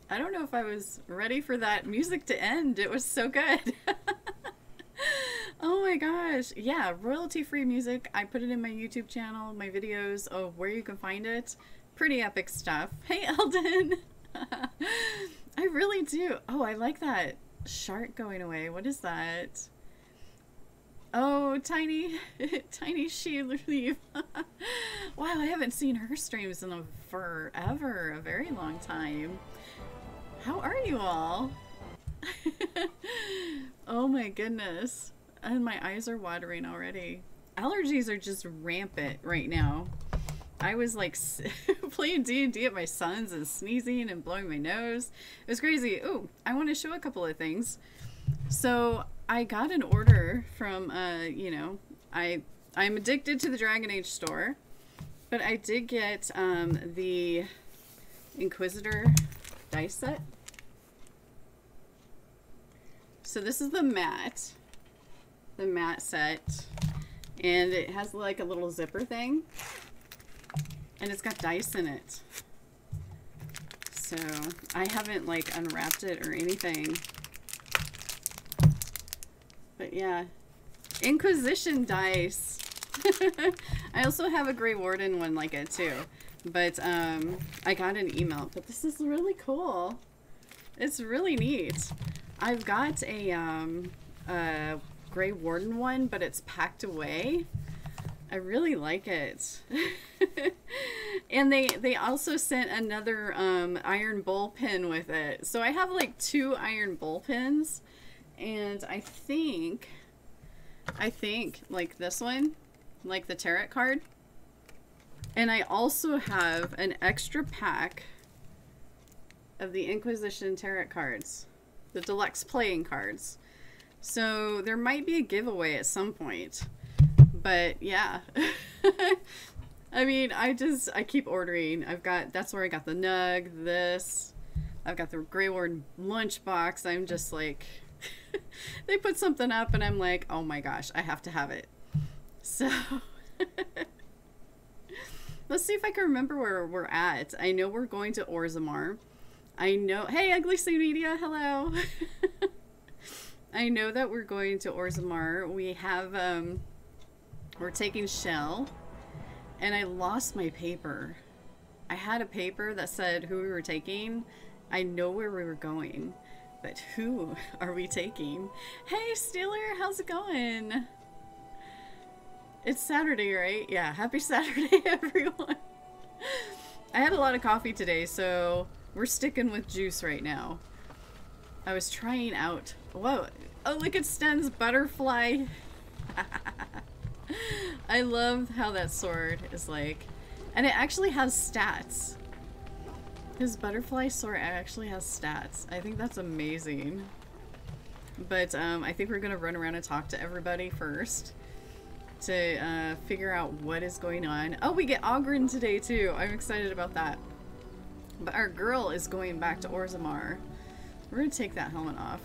I don't know if I was ready for that music to end. It was so good. Oh my gosh. Yeah, royalty-free music. I put it in my YouTube channel, my videos of where you can find it. Pretty epic stuff. Hey, Eldon. I really do. Oh, I like that shark going away. What is that? Oh, Tiny She Leaf. Wow, I haven't seen her streams in forever, a very long time. How are you all? Oh my goodness. And my eyes are watering already. Allergies are just rampant right now. I was like playing D&D at my son's and sneezing and blowing my nose. It was crazy. Ooh, I want to show a couple of things. So I got an order from, you know, I'm addicted to the Dragon Age store, but I did get the Inquisitor dice set. So this is the mat set, and it has like a little zipper thing, and it's got dice in it. So I haven't like unwrapped it or anything, but yeah, Inquisition dice. I also have a Grey Warden one like it too, but I got an email. But this is really cool. It's really neat. I've got a Grey Warden one, but it's packed away. I really like it. And they also sent another iron bowl pin with it. So I have like 2 iron bowl pins, and I think like this one, like the tarot card. And I also have an extra pack of the Inquisition tarot cards, the deluxe playing cards. So there might be a giveaway at some point. But yeah. I mean, I keep ordering. That's where I got the Nug, this. I've got the Grey Warden lunchbox. I'm just like, they put something up and I'm like, oh my gosh, I have to have it. So Let's see if I can remember where we're at. I know we're going to Orzammar. I know... Hey, Ugly Sea Media, hello! I know that we're going to Orzammar. We have, we're taking Shell. And I lost my paper. I had a paper that said who we were taking. I know where we were going. But who are we taking? Hey, Steeler, how's it going? It's Saturday, right? Yeah, happy Saturday, everyone. I had a lot of coffee today, so we're sticking with juice right now. I was trying out... Whoa. Oh, look at Sten's butterfly. I love how that sword is like... And it actually has stats. His butterfly sword actually has stats. I think that's amazing. But I think we're going to run around and talk to everybody first. To figure out what is going on. Oh, we get Ogren today too. I'm excited about that. But our girl is going back to Orzammar. We're gonna take that helmet off.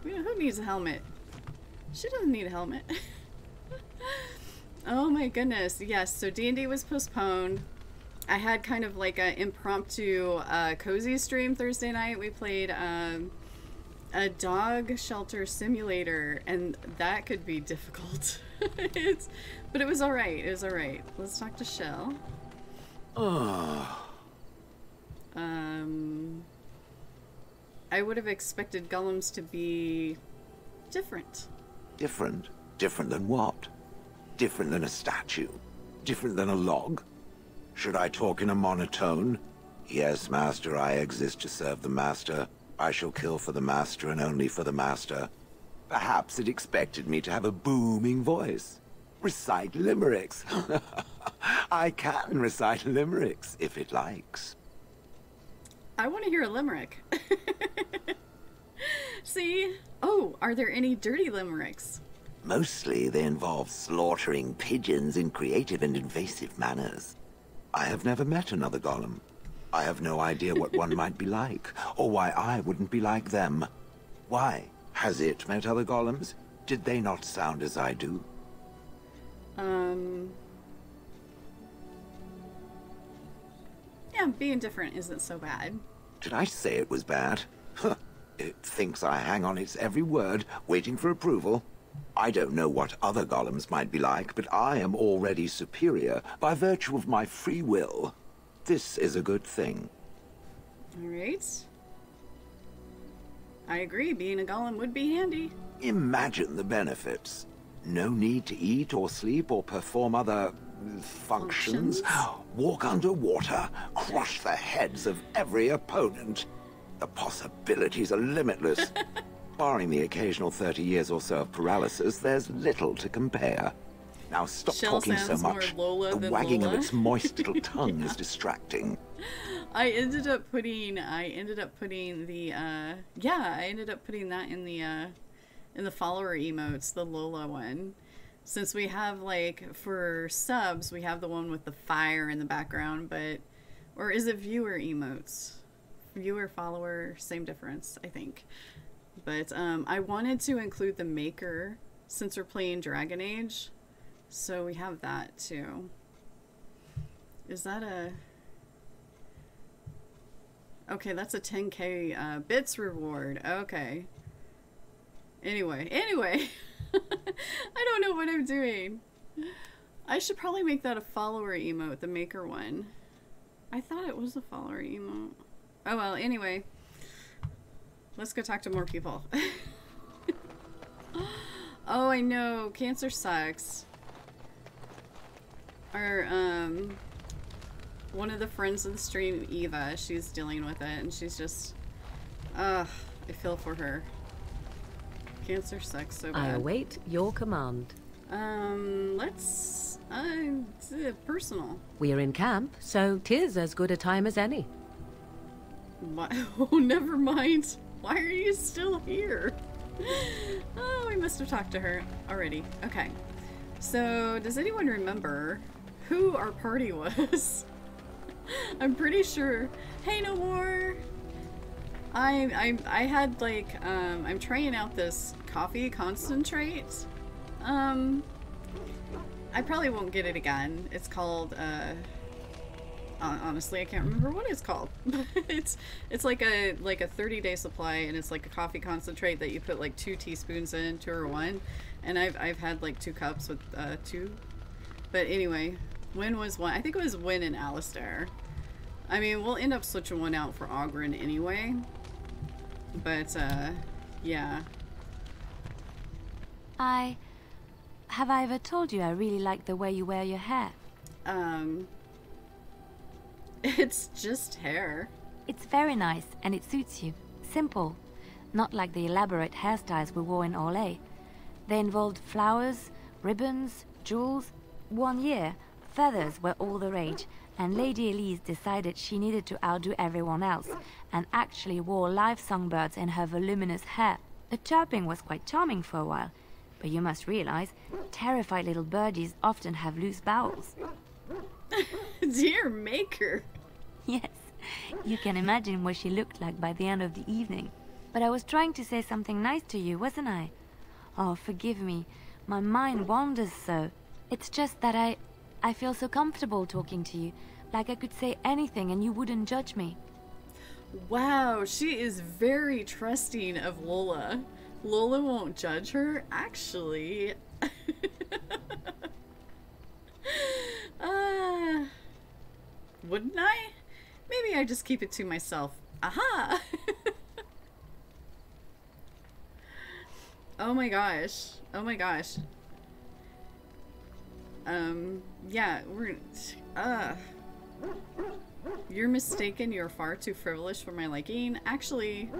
Who needs a helmet? She doesn't need a helmet. Oh my goodness. Yes, so D&D was postponed. I had kind of like an impromptu cozy stream Thursday night. We played a dog shelter simulator, and that could be difficult. But it was alright. It was alright. Let's talk to Shell. I would have expected golems to be different. Different? Different than what? Different than a statue? Different than a log? Should I talk in a monotone? Yes, master, I exist to serve the master. I shall kill for the master and only for the master. Perhaps it expected me to have a booming voice. Recite limericks. I can recite limericks, if it likes. I want to hear a limerick. See? Oh, are there any dirty limericks? Mostly they involve slaughtering pigeons in creative and invasive manners. I have never met another golem. I have no idea what one might be like, or why I wouldn't be like them. Why? Has it met other golems? Did they not sound as I do? Yeah, being different isn't so bad. Did I say it was bad? Huh. It thinks I hang on its every word, waiting for approval. I don't know what other golems might be like, but I am already superior by virtue of my free will. This is a good thing. Alright. I agree, being a golem would be handy. Imagine the benefits. No need to eat or sleep or perform other... functions. Walk underwater, crush the heads of every opponent. The possibilities are limitless. Barring the occasional 30 years or so of paralysis, there's little to compare. Now stop talking so much. The wagging of its moist little tongue is distracting. I ended up putting the I ended up putting that in the follower emotes, the Lola one. Since we have, like, for subs, we have the one with the fire in the background, but... Or is it viewer emotes? Viewer, follower, same difference, I think. But I wanted to include the maker, since we're playing Dragon Age. So we have that, too. Is that a... Okay, that's a 10k bits reward. Okay. Anyway. I don't know what I'm doing. I should probably make that a follower emote, the maker one. I thought it was a follower emote. Oh well, anyway. Let's go talk to more people. Oh, I know. Cancer sucks. Our, one of the friends of the stream, Eva, she's dealing with it, and she's just... I feel for her. Cancer sucks so bad. I await your command. Let's... personal. We are in camp, so 'tis as good a time as any. What? Oh, never mind. Why are you still here? Oh, we must have talked to her already. Okay. So, does anyone remember who our party was? I'm pretty sure... Hey, no more! I had, like, I'm trying out this coffee concentrate. I probably won't get it again. It's called, honestly, I can't remember what it's called. it's like a 30-day supply, and it's like a coffee concentrate that you put like 2 teaspoons in, 2 or 1. And I've had like 2 cups with 2. But anyway, Wynn was one. I think it was Wynn and Alistair. I mean, we'll end up switching one out for Ogren anyway. But yeah. Have I ever told you I really like the way you wear your hair? It's just hair. It's very nice and it suits you. Simple. Not like the elaborate hairstyles we wore in Orlais. They involved flowers, ribbons, jewels. One year, feathers were all the rage, and Lady Elise decided she needed to outdo everyone else, and actually wore live songbirds in her voluminous hair. The chirping was quite charming for a while, but you must realize, terrified little birdies often have loose bowels. Dear maker. Yes, you can imagine what she looked like by the end of the evening. But I was trying to say something nice to you, wasn't I? Oh, forgive me. My mind wanders so. It's just that I feel so comfortable talking to you. Like I could say anything and you wouldn't judge me. Wow, she is very trusting of Lola. Lola won't judge her? Actually. Wouldn't I? Maybe I just keep it to myself. Aha! Oh my gosh. Oh my gosh. Yeah, you're mistaken. You're far too frivolous for my liking. Actually,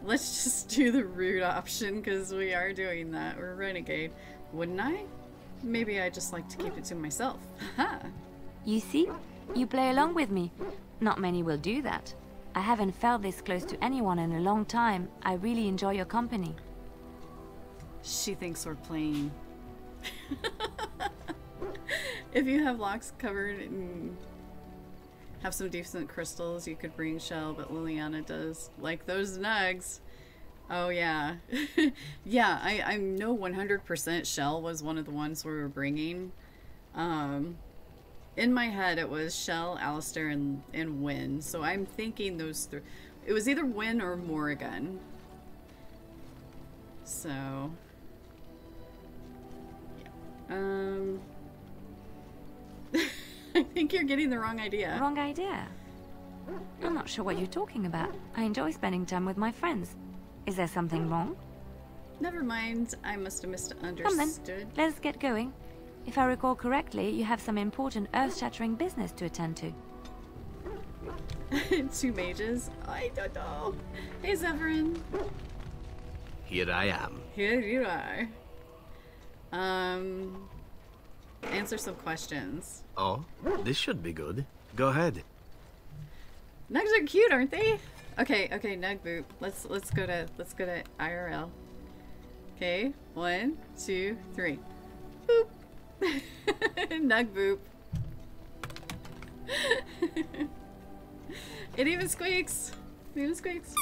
let's just do the rude option, because we are doing that. We're renegade. Wouldn't I? Maybe I just like to keep it to myself. Haha. You see? You play along with me. Not many will do that. I haven't felt this close to anyone in a long time. I really enjoy your company. She thinks we're playing. If you have locks covered and have some decent crystals, you could bring Shell, but Liliana does like those nugs. Oh yeah. Yeah, I know 100% Shell was one of the ones we were bringing. In my head it was Shell, Alistair, and Wynn, so I'm thinking those 3. It was either Wynn or Morrigan. So yeah. I think you're getting the wrong idea. Wrong idea? I'm not sure what you're talking about. I enjoy spending time with my friends. Is there something wrong? Never mind. I must have misunderstood. Come then, let's get going. If I recall correctly, you have some important earth-shattering business to attend to. 2 mages? I don't know. Hey, Zevran. Here I am. Here you are. Answer some questions. Oh, this should be good. Go ahead. Nugs are cute, aren't they? Okay, Nug Boop. Let's go to IRL. Okay, 1, 2, 3. Boop. Nug Boop. It even squeaks. It even squeaks.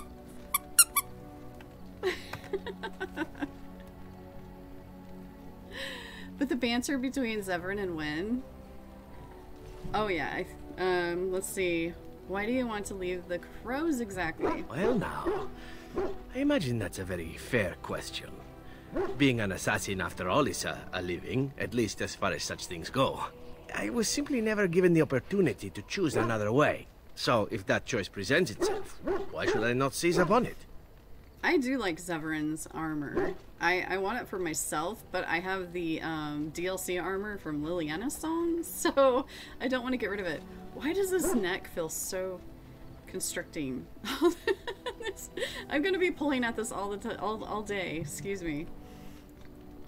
But the banter between Zevran and Wynn. Oh yeah. Let's see. Why do you want to leave the crows exactly? Well now, I imagine that's a very fair question. Being an assassin after all is a living, at least as far as such things go. I was simply never given the opportunity to choose another way. So if that choice presents itself, why should I not seize upon it? I do like Zevran's armor. I want it for myself, but I have the DLC armor from Liliana's song, so I don't want to get rid of it. Why does this neck feel so constricting? I'm gonna be pulling at this all day. Excuse me.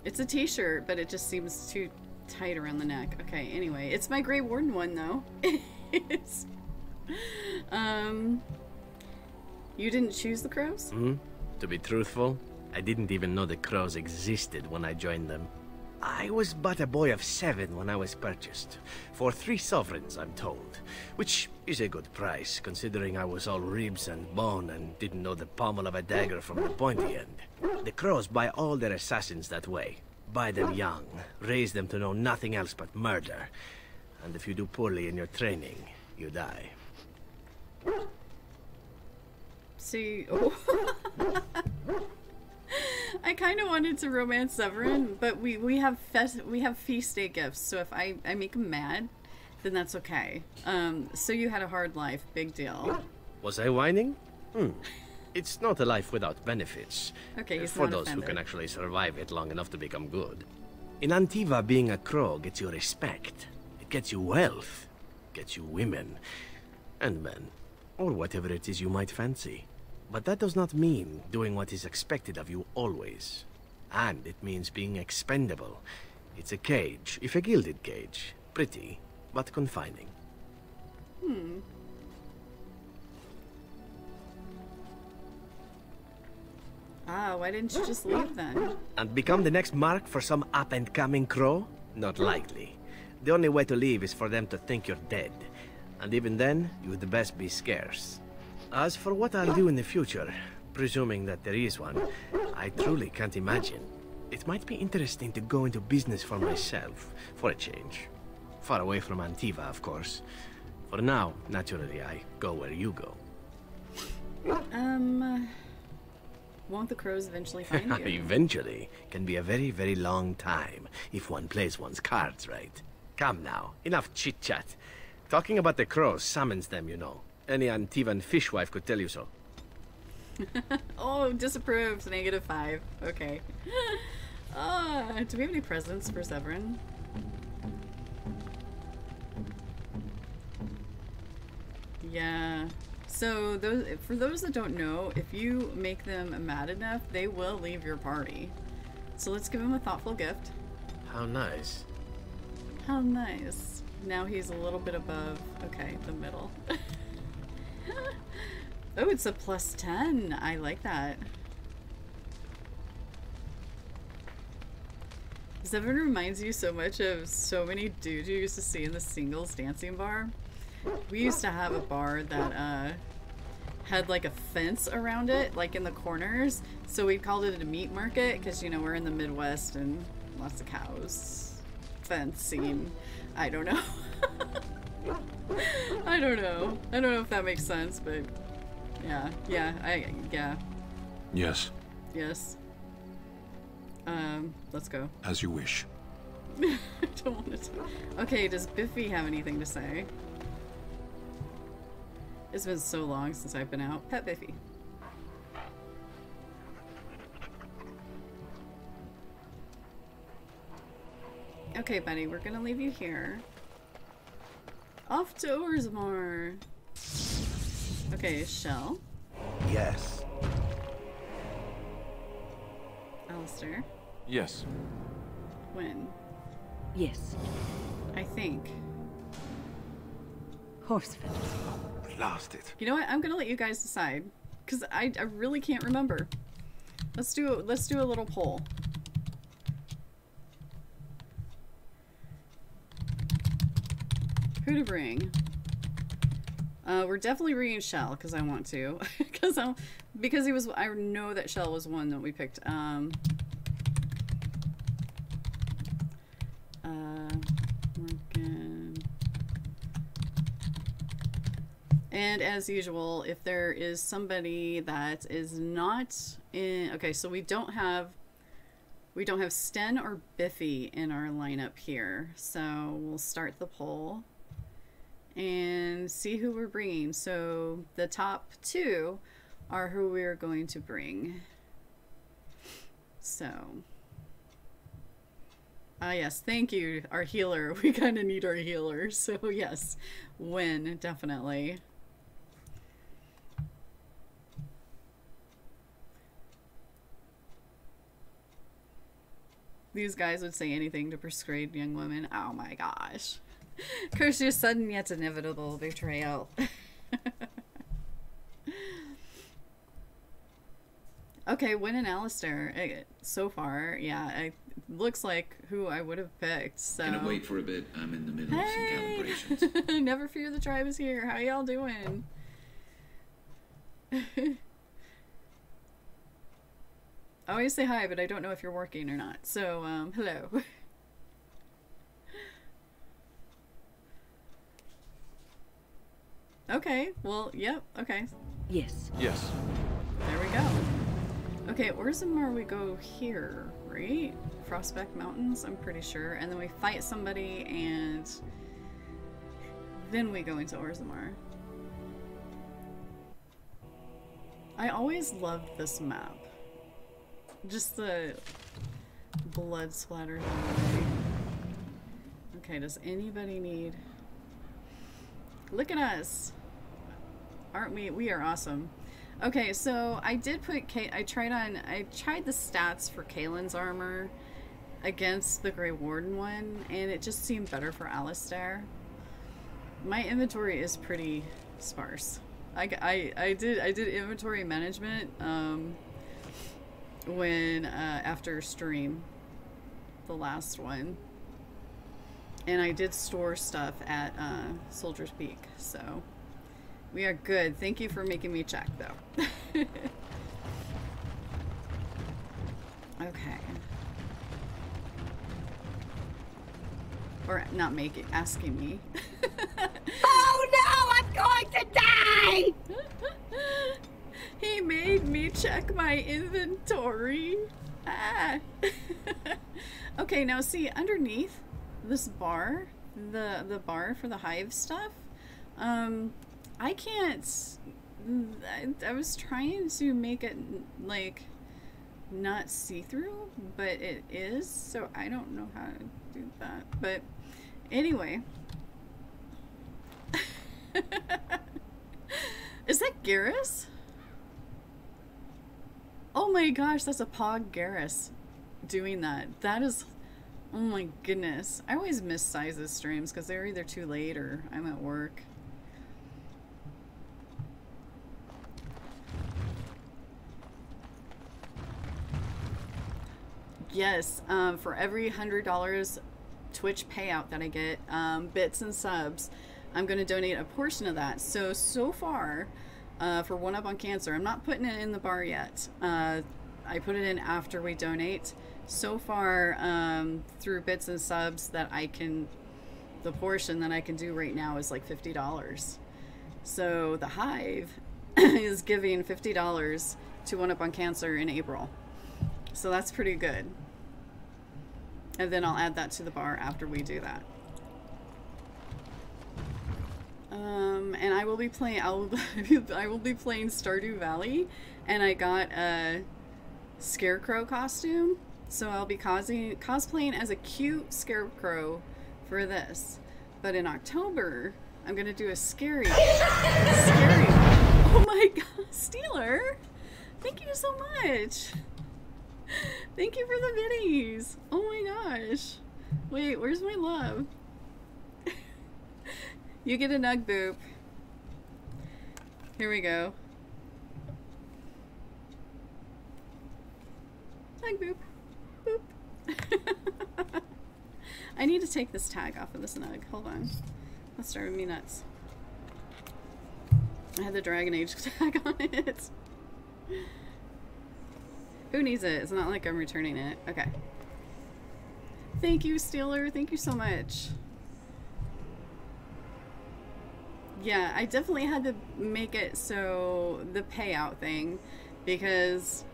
It's a t-shirt, but it just seems too tight around the neck. Okay, anyway, it's my Grey Warden one though. It's, you didn't choose the crows? To be truthful, I didn't even know the crows existed when I joined them. I was but a boy of 7 when I was purchased, for 3 sovereigns, I'm told, which is a good price, considering I was all ribs and bone and didn't know the pommel of a dagger from the pointy end. The crows buy all their assassins that way. Buy them young, raise them to know nothing else but murder. And if you do poorly in your training, you die. See, oh. I kind of wanted to romance Severin, but we have feast day gifts. So if I make him mad, then that's okay. So you had a hard life, big deal. Was I whining? It's not a life without benefits. Okay, he's for not those offended. who can actually survive it long enough to become good. In Antiva, being a crow gets you respect. It gets you wealth, gets you women, and men, or whatever it is you might fancy. But that does not mean doing what is expected of you always. And it means being expendable. It's a cage, if a gilded cage. Pretty, but confining. Ah, why didn't you just leave then? And become the next mark for some up-and-coming crow? Not likely. The only way to leave is for them to think you're dead. And even then, you'd best be scarce. As for what I'll do in the future, presuming that there is one, I truly can't imagine. It might be interesting to go into business for myself, for a change. Far away from Antiva, of course. For now, naturally, I go where you go. Won't the crows eventually find you? Eventually can be a very, very long time, if one plays one's cards right. Come now, enough chit-chat. Talking about the crows summons them, you know. Any Antivan fishwife could tell you so. Oh, disapproved. -5. Okay. Do we have any presents for Severin? Yeah. So for those that don't know, if you make them mad enough, they will leave your party. So let's give him a thoughtful gift. How nice. How nice. Now he's a little bit above, okay, the middle. Oh, it's a +10. I like that. Severin reminds you so much of so many dudes you used to see in the singles dancing bar. We used to have a bar that had like a fence around it, like in the corners. So we called it a meat market because, you know, we're in the Midwest and lots of cows. Fencing. I don't know. I don't know. I don't know if that makes sense, but yeah. Yeah. Yes, Yes. Let's go. as you wish. I don't want to. Okay, does Biffy have anything to say? It's been so long since I've been out. Pet Biffy. Okay, buddy, we're gonna leave you here. Off to Orzammar. Okay, Shell. Yes. Alistair. Yes. Win. Yes. I think. Horsefit. Blasted. You know what? I'm gonna let you guys decide. Cause I really can't remember. Let's do a little poll. Who to bring? We're definitely bringing Shell because I want to. because he was. I know that Shell was one that we picked. Morgan. And as usual, if there is somebody that is not in. Okay, so we don't have Sten or Biffy in our lineup here. So we'll start the poll and see who we're bringing. So the top 2 are who we're going to bring. So, yes, thank you, our healer. We kind of need our healer. So yes, Win, definitely. These guys would say anything to persuade young women. Oh my gosh. Curse your sudden yet inevitable betrayal. Okay, Win and Alistair. So far, yeah, it looks like who I would have picked. So. Gonna wait for a bit. I'm in the middle of some calibrations. Never fear, the tribe is here. How y'all doing? I always say hi, but I don't know if you're working or not. So, hello. Okay, well, yep, okay. Yes. Yes. There we go. Okay, Orzammar we go here, right? Frostback Mountains, I'm pretty sure. And then we fight somebody and then we go into Orzammar. I always loved this map. Just the blood splatters everywhere. Okay, does anybody need... Look at us! Aren't we? We are awesome. Okay, so I did put I tried the stats for Kaylin's armor against the Grey Warden one, and it just seemed better for Alistair. My inventory is pretty sparse. I did inventory management when after stream, the last one, and I did store stuff at Soldier's Peak, so we are good. Thank you for making me check, though. Okay. Or not make it, asking me. Oh no, I'm going to die! He made me check my inventory. Ah. Okay, now see, underneath this bar, the bar for the hive stuff, I can't, I was trying to make it like not see-through, but it is, so I don't know how to do that. But anyway. Is that Garrus? Oh my gosh, that's a Pog Garrus doing that. That is, oh my goodness. I always miss Size's streams because they're either too late or I'm at work. Yes, for every $100 Twitch payout that I get, bits and subs, I'm going to donate a portion of that. So far, for One Up on Cancer, I'm not putting it in the bar yet. I put it in after we donate. So far, through bits and subs that I can, the portion that I can do right now is like $50. So the Hive is giving $50 to One Up on Cancer in April. So that's pretty good. And then I'll add that to the bar after we do that. And I will be playing, I will be playing Stardew Valley, and I got a scarecrow costume, so I'll be cosplaying as a cute scarecrow for this. But in October, I'm gonna do a scary. Oh my god, Steeler! Thank you so much. Thank you for the biddies. Oh my gosh. Wait, where's my love? You get a nug boop. Here we go. Nug boop. Boop. I need to take this tag off of this nug. Hold on. That's driving me nuts. I had the Dragon Age tag on it. Who needs it? It's not like I'm returning it. Okay. Thank you, Steeler. Thank you so much. Yeah, I definitely had to make it so the payout thing, because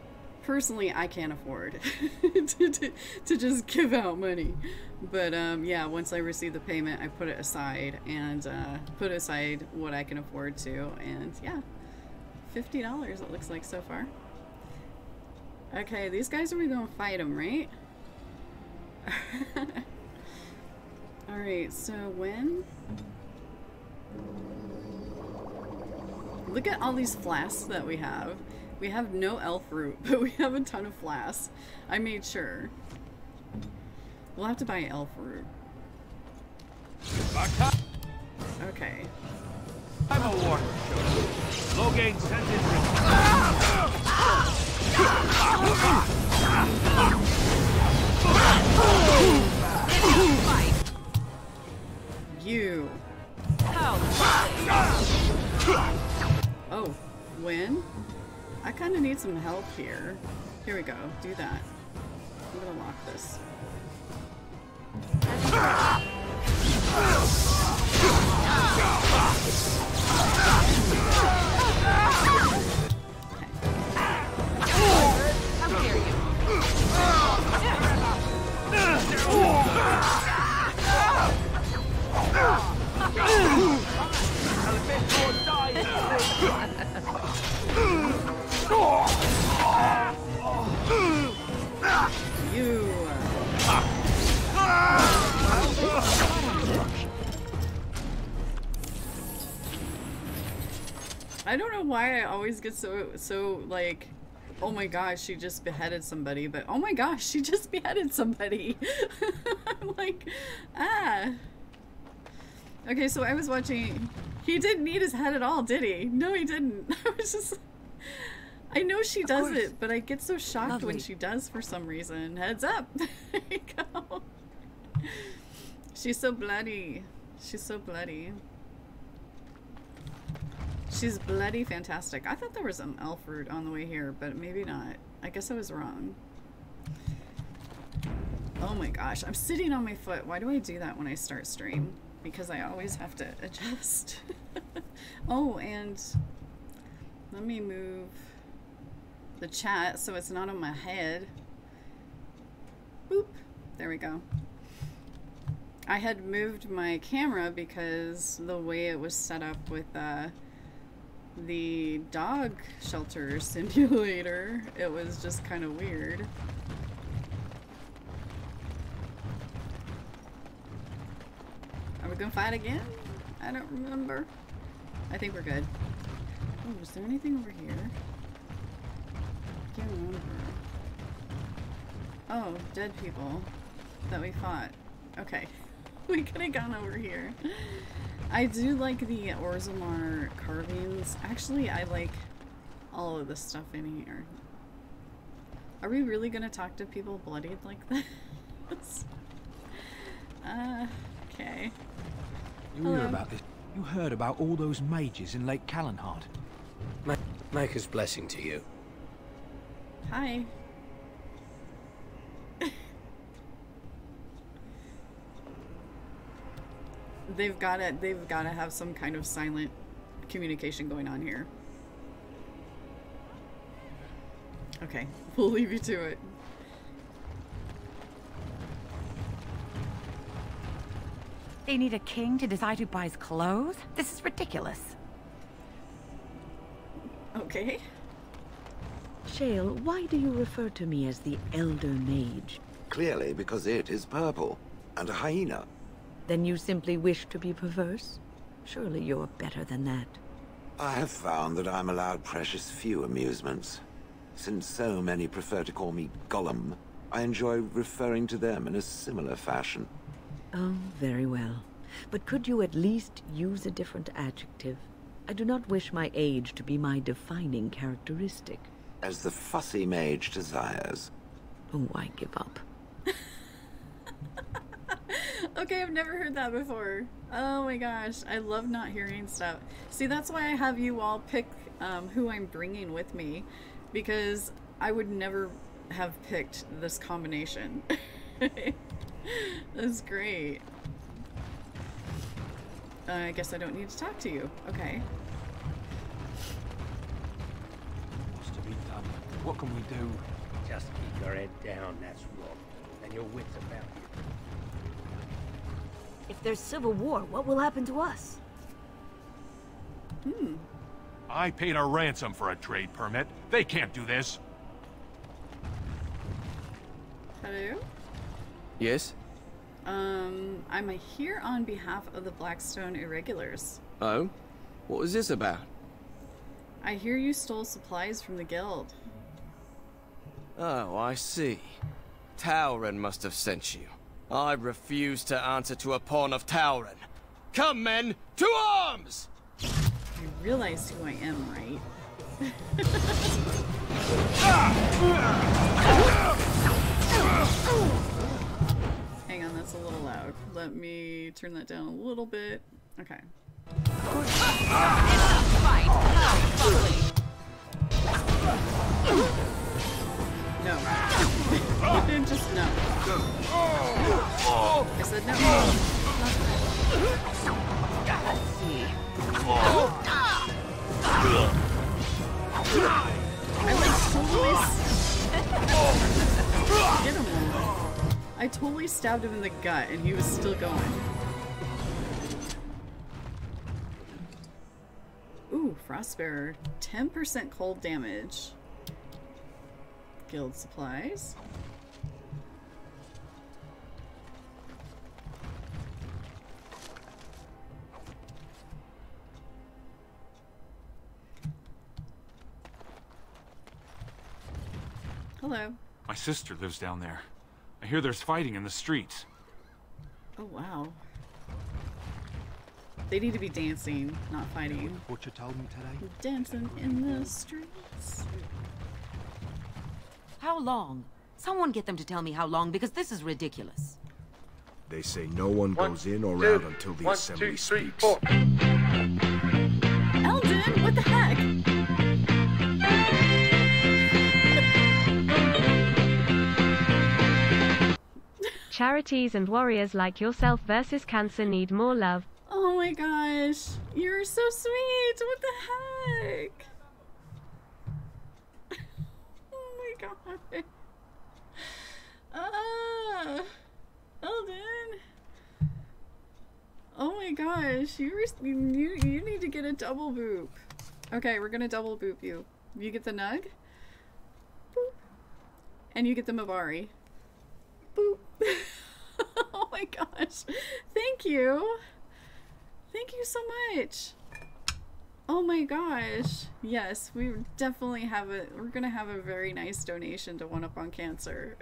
personally I can't afford to just give out money. But yeah, once I receive the payment, I put it aside and put aside what I can afford to, and yeah, $50 it looks like so far. Okay, these guys are we gonna fight them, right? Alright, so when? Look at all these flasks that we have. We have no elf root, but we have a ton of flasks. I made sure. We'll have to buy elf root. Okay. I'm a war. Low gain sentence. You. Oh, when? I kind of need some help here. Here we go. Do that. I'm gonna lock this. How dare you? You. I don't know why I always get so like, oh my gosh, she just beheaded somebody, but oh my gosh, she just beheaded somebody. I'm like, ah. Okay, so I was watching. He didn't need his head at all, did he? No, he didn't. I was just. I know she does it, but I get so shocked when she does for some reason. Heads up. There you go. She's so bloody. She's so bloody. She's bloody fantastic. I thought there was some elf fruit on the way here, but maybe not. I guess I was wrong. Oh my gosh, I'm sitting on my foot. Why do I do that when I start stream? Because I always have to adjust. Oh, and let me move the chat so it's not on my head. Boop. There we go. I had moved my camera because the way it was set up with the dog shelter simulator, it was just kind of weird. Are we gonna fight again? I don't remember. I think we're good. Oh, is there anything over here? I can't remember. Oh, dead people that we fought. Okay. We could have gone over here. I do like the Orzammar carvings. Actually, I like all of this stuff in here. Are we really gonna talk to people bloodied like this? Okay. You hear about this? You heard about all those mages in Lake Callanhard? Maker's blessing to you. Hi. They've gotta have some kind of silent communication going on here. Okay, we'll leave you to it. They need a king to decide who buys clothes? This is ridiculous. Okay. Shale, why do you refer to me as the Elder Mage? Clearly because it is purple, and a hyena. Then you simply wish to be perverse? Surely you're better than that. I have found that I'm allowed precious few amusements. Since so many prefer to call me Gollum, I enjoy referring to them in a similar fashion. Oh, very well. But could you at least use a different adjective? I do not wish my age to be my defining characteristic. As the fussy mage desires. Oh, I give up. Okay, I've never heard that before. Oh my gosh, I love not hearing stuff. See, that's why I have you all pick who I'm bringing with me, because I would never have picked this combination. That's great. I guess I don't need to talk to you. Okay. What's to be done? What can we do? Just keep your head down, that's wrong. And your wits about you. If there's civil war, what will happen to us? I paid a ransom for a trade permit. They can't do this. Hello? Yes? I'm here on behalf of the Blackstone Irregulars. Oh? What was this about? I hear you stole supplies from the guild. Oh, I see. Tauren must have sent you. I refuse to answer to a pawn of Tauren. Come, men, to arms! You realize who I am, right? Hang on, that's a little loud. Let me turn that down a little bit. Okay. No. Just no. I said no. Let's see. I like totally. Get him. I totally stabbed him in the gut, and he was still going. Ooh, Frostbearer. 10% cold damage. Guild supplies. Hello. My sister lives down there. I hear there's fighting in the streets. Oh, wow. They need to be dancing, not fighting. Butcher told me today. Dancing in the streets. How long? Someone get them to tell me how long, because this is ridiculous. They say no one goes in or out until the assembly speaks. Eldon, what the heck? Charities and warriors like yourself versus cancer need more love. Oh my gosh, you're so sweet. What the heck? Oh my god. Eldon. Oh my gosh, you need to get a double boop. Okay, we're gonna double boop you. You get the nug. Boop. And you get the Mabari. Boop. Oh my gosh. Thank you. Thank you so much. Oh my gosh. Yes, we definitely have we're gonna have a very nice donation to One Up on Cancer.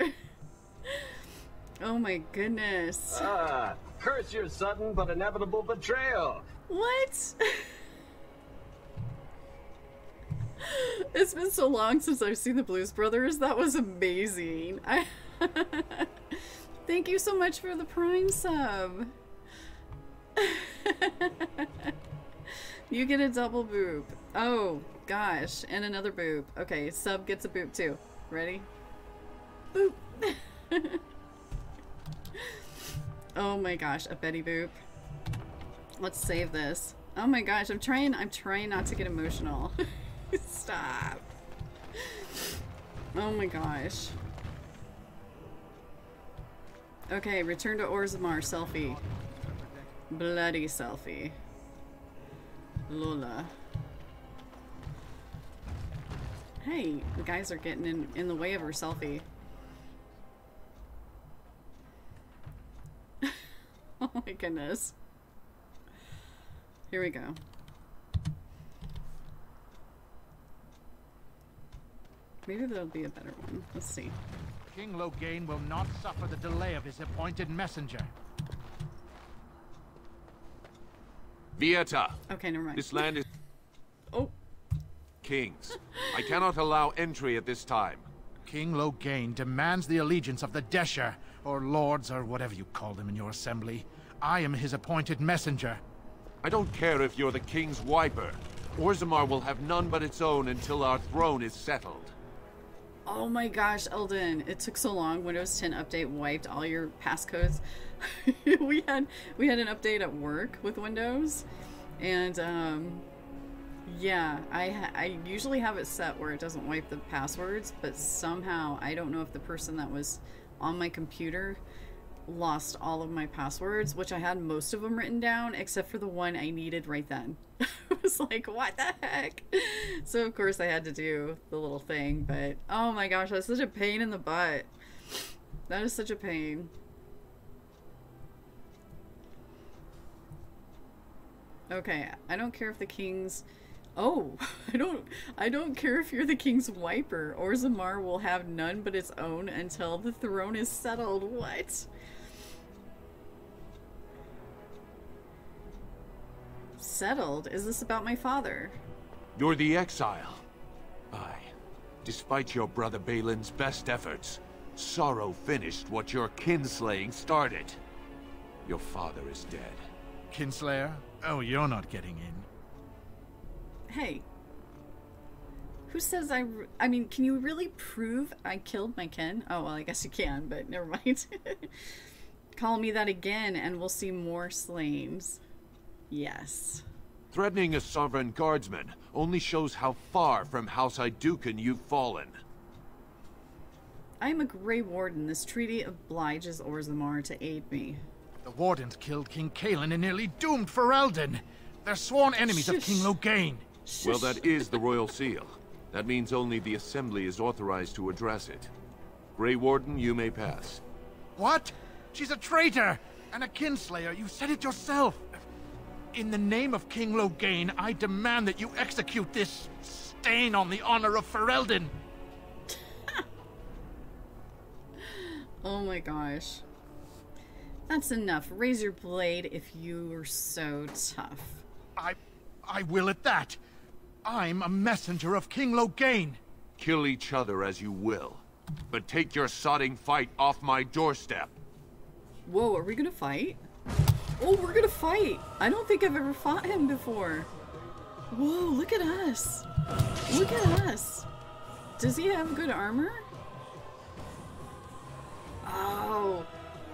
Oh my goodness. Ah, curse your sudden but inevitable betrayal. What? It's been so long since I've seen the Blues Brothers. That was amazing. Thank you so much for the Prime sub. You get a double boop. Oh gosh, and another boop. Okay, sub gets a boop too. Ready? Boop. Oh my gosh, a Betty boop. Let's save this. Oh my gosh, I'm trying not to get emotional. Stop. Oh my gosh. Okay, return to Orzammar selfie. Bloody selfie. Lola. Hey, the guys are getting in the way of her selfie. Oh my goodness. Here we go. Maybe there'll be a better one. Let's see. King Loghain will not suffer the delay of his appointed messenger. Vieta. Okay, never mind. This land is... Oh. King's. I cannot allow entry at this time. King Loghain demands the allegiance of the Desher, or lords, or whatever you call them in your assembly. I am his appointed messenger. I don't care if you're the king's wiper. Orzammar will have none but its own until our throne is settled. Oh my gosh, Eldon, it took so long. Windows 10 update wiped all your passcodes. we had an update at work with Windows, and yeah, I usually have it set where it doesn't wipe the passwords, but somehow I don't know if the person that was on my computer lost all of my passwords, which I had most of them written down except for the one I needed right then. I was like, what the heck? So of course I had to do the little thing, but oh my gosh, that's such a pain in the butt. That is such a pain. Okay, I don't care if the king's... Oh, I don't care if you're the king's wiper. Orzammar will have none but its own until the throne is settled. What? Settled? Is this about my father? You're the exile. Aye. Despite your brother Balin's best efforts, sorrow finished what your kinslaying started. Your father is dead. Kinslayer? Oh, you're not getting in. Hey. Who says I mean, can you really prove I killed my kin? Oh, well, I guess you can, but never mind. Call me that again and we'll see more slayings. Yes. Threatening a sovereign guardsman only shows how far from House Idukan you've fallen. I am a Grey Warden. This treaty obliges Orzammar to aid me. The Wardens killed King Kaelin and nearly doomed Ferelden. They're sworn enemies of King Loghain. Well, that is the Royal Seal. That means only the Assembly is authorized to address it. Grey Warden, you may pass. What? She's a traitor and a kinslayer. You said it yourself. In the name of King Loghain, I demand that you execute this stain on the honor of Ferelden. Oh my gosh. That's enough. Raise your blade if you're so tough. I will at that. I'm a messenger of King Loghain. Kill each other as you will, but take your sodding fight off my doorstep. Whoa, are we gonna fight? Oh, we're gonna fight! I don't think I've ever fought him before. Whoa, look at us! Look at us! Does he have good armor? Oh,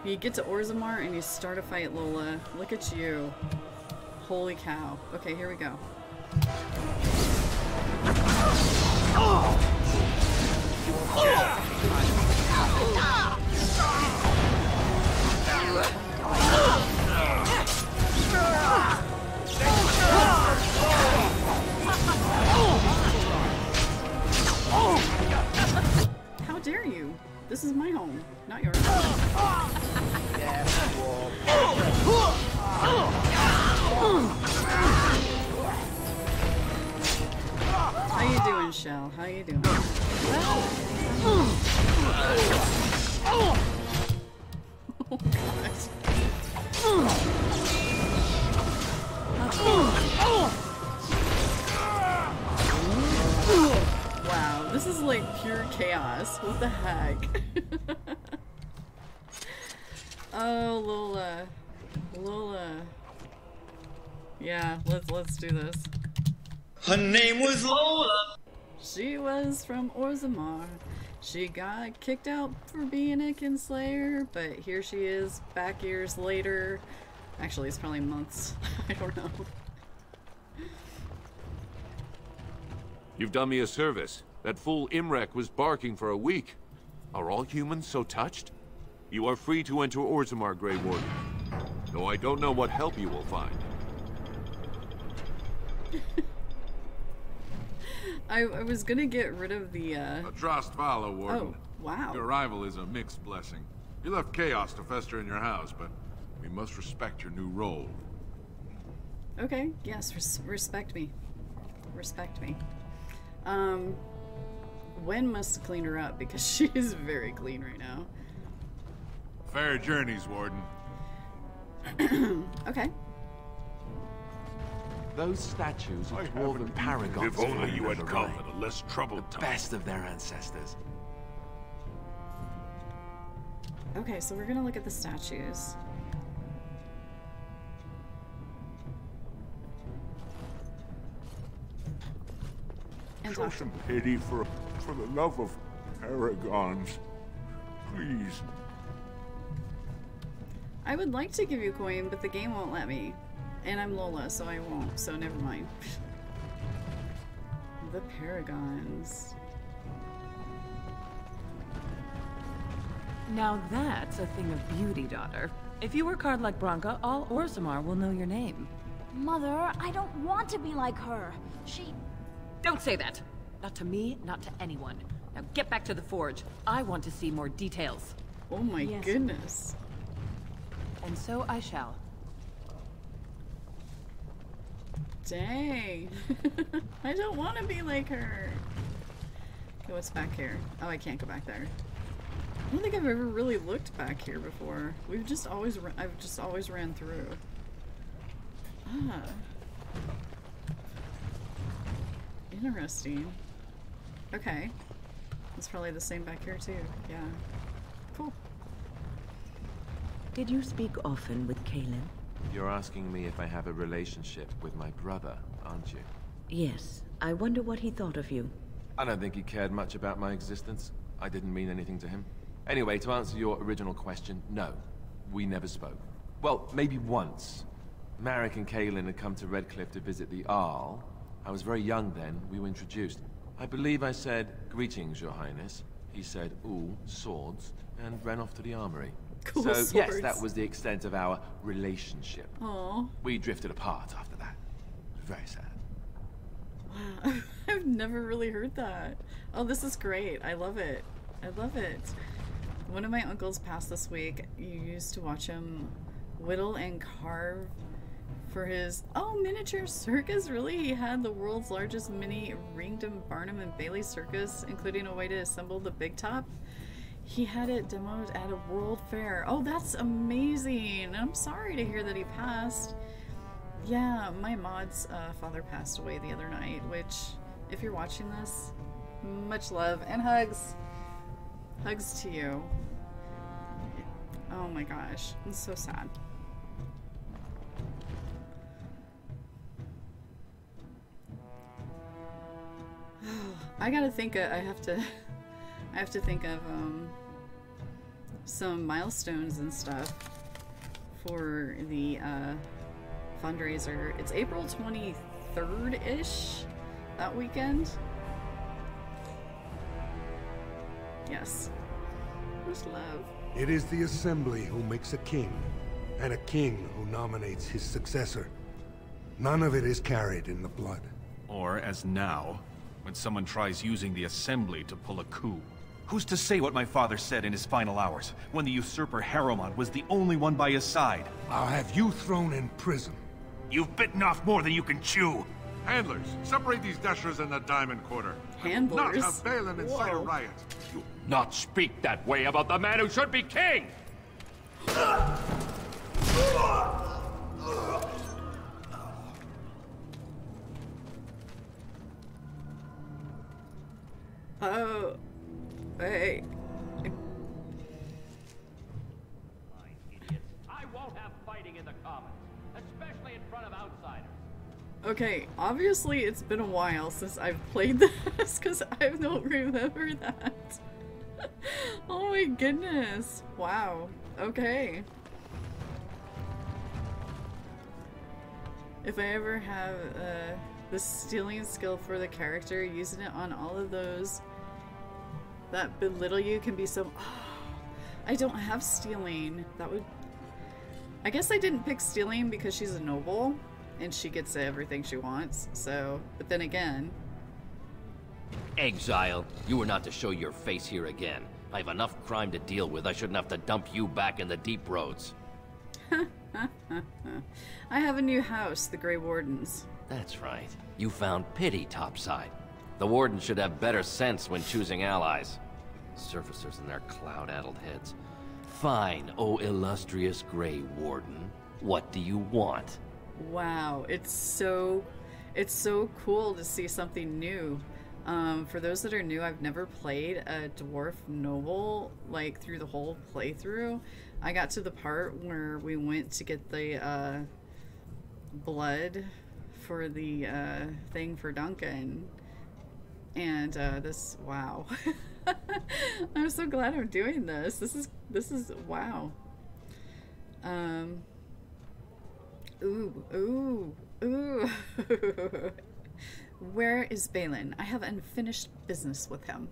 you get to Orzammar and you start a fight, Lola. Look at you. Holy cow. Okay, here we go. How dare you? This is my home, not yours. How you doing, Shell? How you doing? Oh God. Wow, this is like pure chaos. What the heck? Oh, Lola. Lola. Yeah, let's do this. Her name was Lola. She was from Orzammar. She got kicked out for being a kinslayer, but here she is back years later. Actually, it's probably months. I don't know. You've done me a service. That fool Imrek was barking for a week. Are all humans so touched? You are free to enter Orzammar, Grey Warden. Though I don't know what help you will find. I was gonna get rid of the, Atrost Vala, Warden. Oh, wow. Your arrival is a mixed blessing. You left chaos to fester in your house, but we must respect your new role. Okay, yes, respect me. Respect me. Wen must clean her up because she is very clean right now. Fair journeys, Warden. Okay. Those statues of dwarven paragons. If only you had come at a less troubled time. Best of their ancestors. Okay, so we're gonna look at the statues. And show some pity for the love of paragons. Please. I would like to give you a coin, but the game won't let me. And I'm Lola, so I won't, so never mind. The paragons. Now that's a thing of beauty, daughter. If you work hard like Branka, all Orzammar will know your name. Mother, I don't want to be like her. She... Don't say that! Not to me, not to anyone. Now get back to the forge. I want to see more details. Oh my goodness. And so I shall. Dang. I don't want to be like her. Okay, what's back here? Oh, I can't go back there. I don't think I've ever really looked back here before. I've just always ran through. Ah. Interesting. Okay. It's probably the same back here too. Yeah. Cool. Did you speak often with Kaelin? You're asking me if I have a relationship with my brother, aren't you? Yes. I wonder what he thought of you. I don't think he cared much about my existence. I didn't mean anything to him. Anyway, to answer your original question, no. We never spoke. Well, maybe once. Marek and Kaelin had come to Redcliffe to visit the Arl. I was very young then. We were introduced. I believe I said, "Greetings, Your Highness." He said, "Ooh, swords," and ran off to the armory. Cool so, swords. yes, that was the extent of our relationship. Aww. We drifted apart after that. It was very sad. Wow. I've never really heard that. Oh, this is great. I love it. I love it. One of my uncles passed this week. You used to watch him whittle and carve for his miniature circus. Really, he had the world's largest mini Ringdom, Barnum, and Bailey circus, including a way to assemble the big top. He had it demoed at a world fair. Oh, that's amazing. I'm sorry to hear that he passed. Yeah, my mod's father passed away the other night, which, if you're watching this, much love and hugs. Hugs to you. Oh my gosh, it's so sad. I gotta think. I have to think of some milestones and stuff for the fundraiser. It's April 23rd-ish, that weekend. Yes. Much love. It is the Assembly who makes a king, and a king who nominates his successor. None of it is carried in the blood. Or, as now, when someone tries using the Assembly to pull a coup. Who's to say what my father said in his final hours, when the usurper Harrowmont was the only one by his side? I'll have you thrown in prison. You've bitten off more than you can chew. Handlers, separate these dashers in the diamond quarter. Handlers? Not have Balin incite a riot. You not speak that way about the man who should be king! Oh, hey. I won't have fighting in the Commons, especially in front of outsiders. Okay, obviously it's been a while since I've played this, because I don't remember that. Oh my goodness. Wow. Okay. If I ever have the stealing skill for the character, using it on all of those that belittle you can be so... I don't have stealing. That would... I guess I didn't pick stealing because she's a noble and she gets everything she wants, so... But then again... Exile, you were not to show your face here again. I have enough crime to deal with. I shouldn't have to dump you back in the deep roads. I have a new house, the Grey Wardens. That's right. You found pity topside. The Wardens should have better sense when choosing allies. Surfacers and their cloud-addled heads. Fine, oh illustrious Grey Warden. What do you want? Wow, it's so cool to see something new. For those that are new, I've never played a dwarf noble like through the whole playthrough. I got to the part where we went to get the blood for the thing for Duncan, and this, wow. I'm so glad I'm doing this. This is wow. Ooh. Where is Balin? I have unfinished business with him.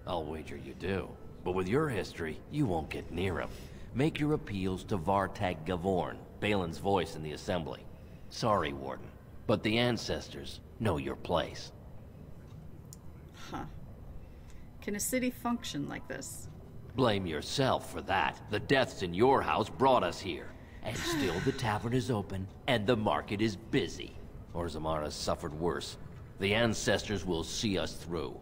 I'll wager you do. But with your history, you won't get near him. Make your appeals to Vartag Gavorn, Balin's voice in the Assembly. Sorry, Warden, but the ancestors know your place. Huh. Can a city function like this? Blame yourself for that. The deaths in your house brought us here. And still the tavern is open, and the market is busy. Orzammar has suffered worse. The ancestors will see us through.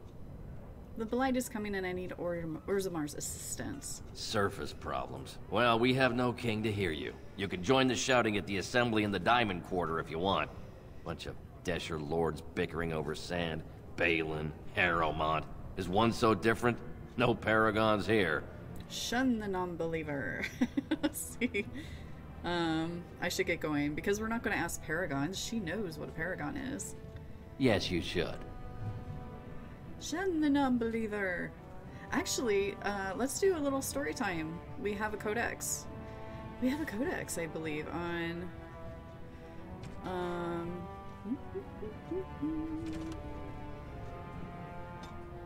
The Blight is coming and I need Orzammar's assistance. Surface problems. Well, we have no king to hear you. You can join the shouting at the Assembly in the Diamond Quarter if you want. Bunch of Desher lords bickering over sand. Balin, Harrowmont. Is one so different? No paragons here. Shun the non-believer. Let's see. I should get going because we're not going to ask Paragons. She knows what a paragon is. Yes, you should. Shen the non-believer. Actually, let's do a little story time. We have a codex. We have a codex, I believe, on...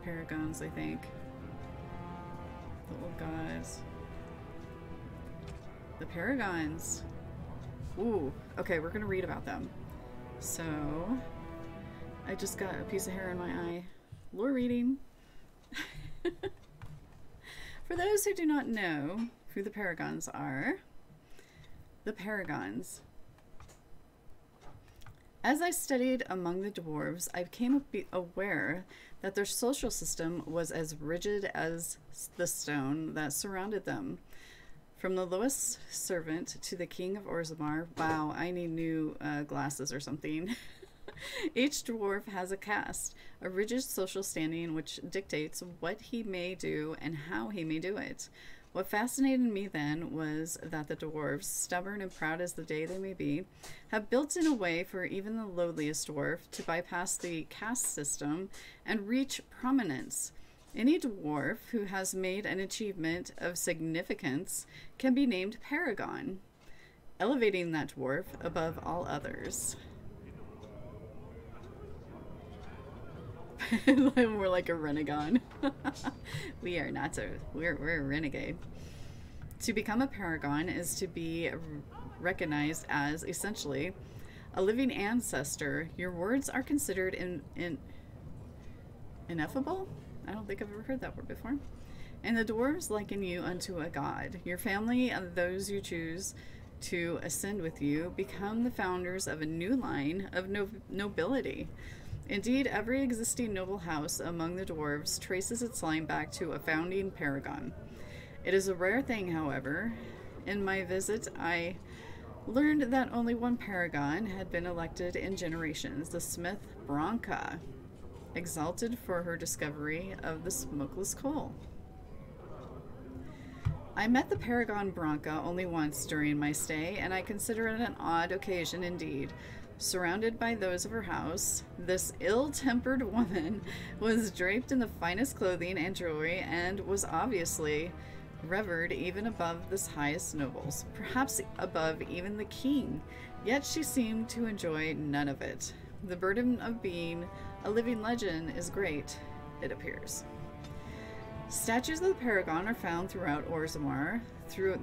Paragons, I think. The old guys. The Paragons. Ooh, okay, we're gonna read about them. So, I just got a piece of hair in my eye. Lore reading. For those who do not know who the Paragons are, the Paragons. As I studied among the dwarves, I became aware that their social system was as rigid as the stone that surrounded them. From the lowest servant to the king of Orzammar. Wow, I need new glasses or something. Each dwarf has a caste, a rigid social standing which dictates what he may do and how he may do it. What fascinated me then was that the dwarves, stubborn and proud as the day they may be, have built in a way for even the lowliest dwarf to bypass the caste system and reach prominence. Any dwarf who has made an achievement of significance can be named Paragon, elevating that dwarf above all others. We're like a renegade. We are not we're a renegade. To become a paragon is to be recognized as essentially a living ancestor. Your words are considered ineffable? I don't think I've ever heard that word before. And the dwarves liken you unto a god. Your family and those you choose to ascend with you become the founders of a new line of nobility. Indeed, every existing noble house among the dwarves traces its line back to a founding paragon. It is a rare thing, however. In my visit, I learned that only one paragon had been elected in generations, the smith Branca, exalted for her discovery of the smokeless coal. I met the paragon Branca only once during my stay, and I consider it an odd occasion indeed. Surrounded by those of her house, this ill-tempered woman was draped in the finest clothing and jewelry and was obviously revered even above the highest nobles, perhaps above even the king, yet she seemed to enjoy none of it. The burden of being a living legend is great, it appears. Statues of the paragon are found throughout Orzammar,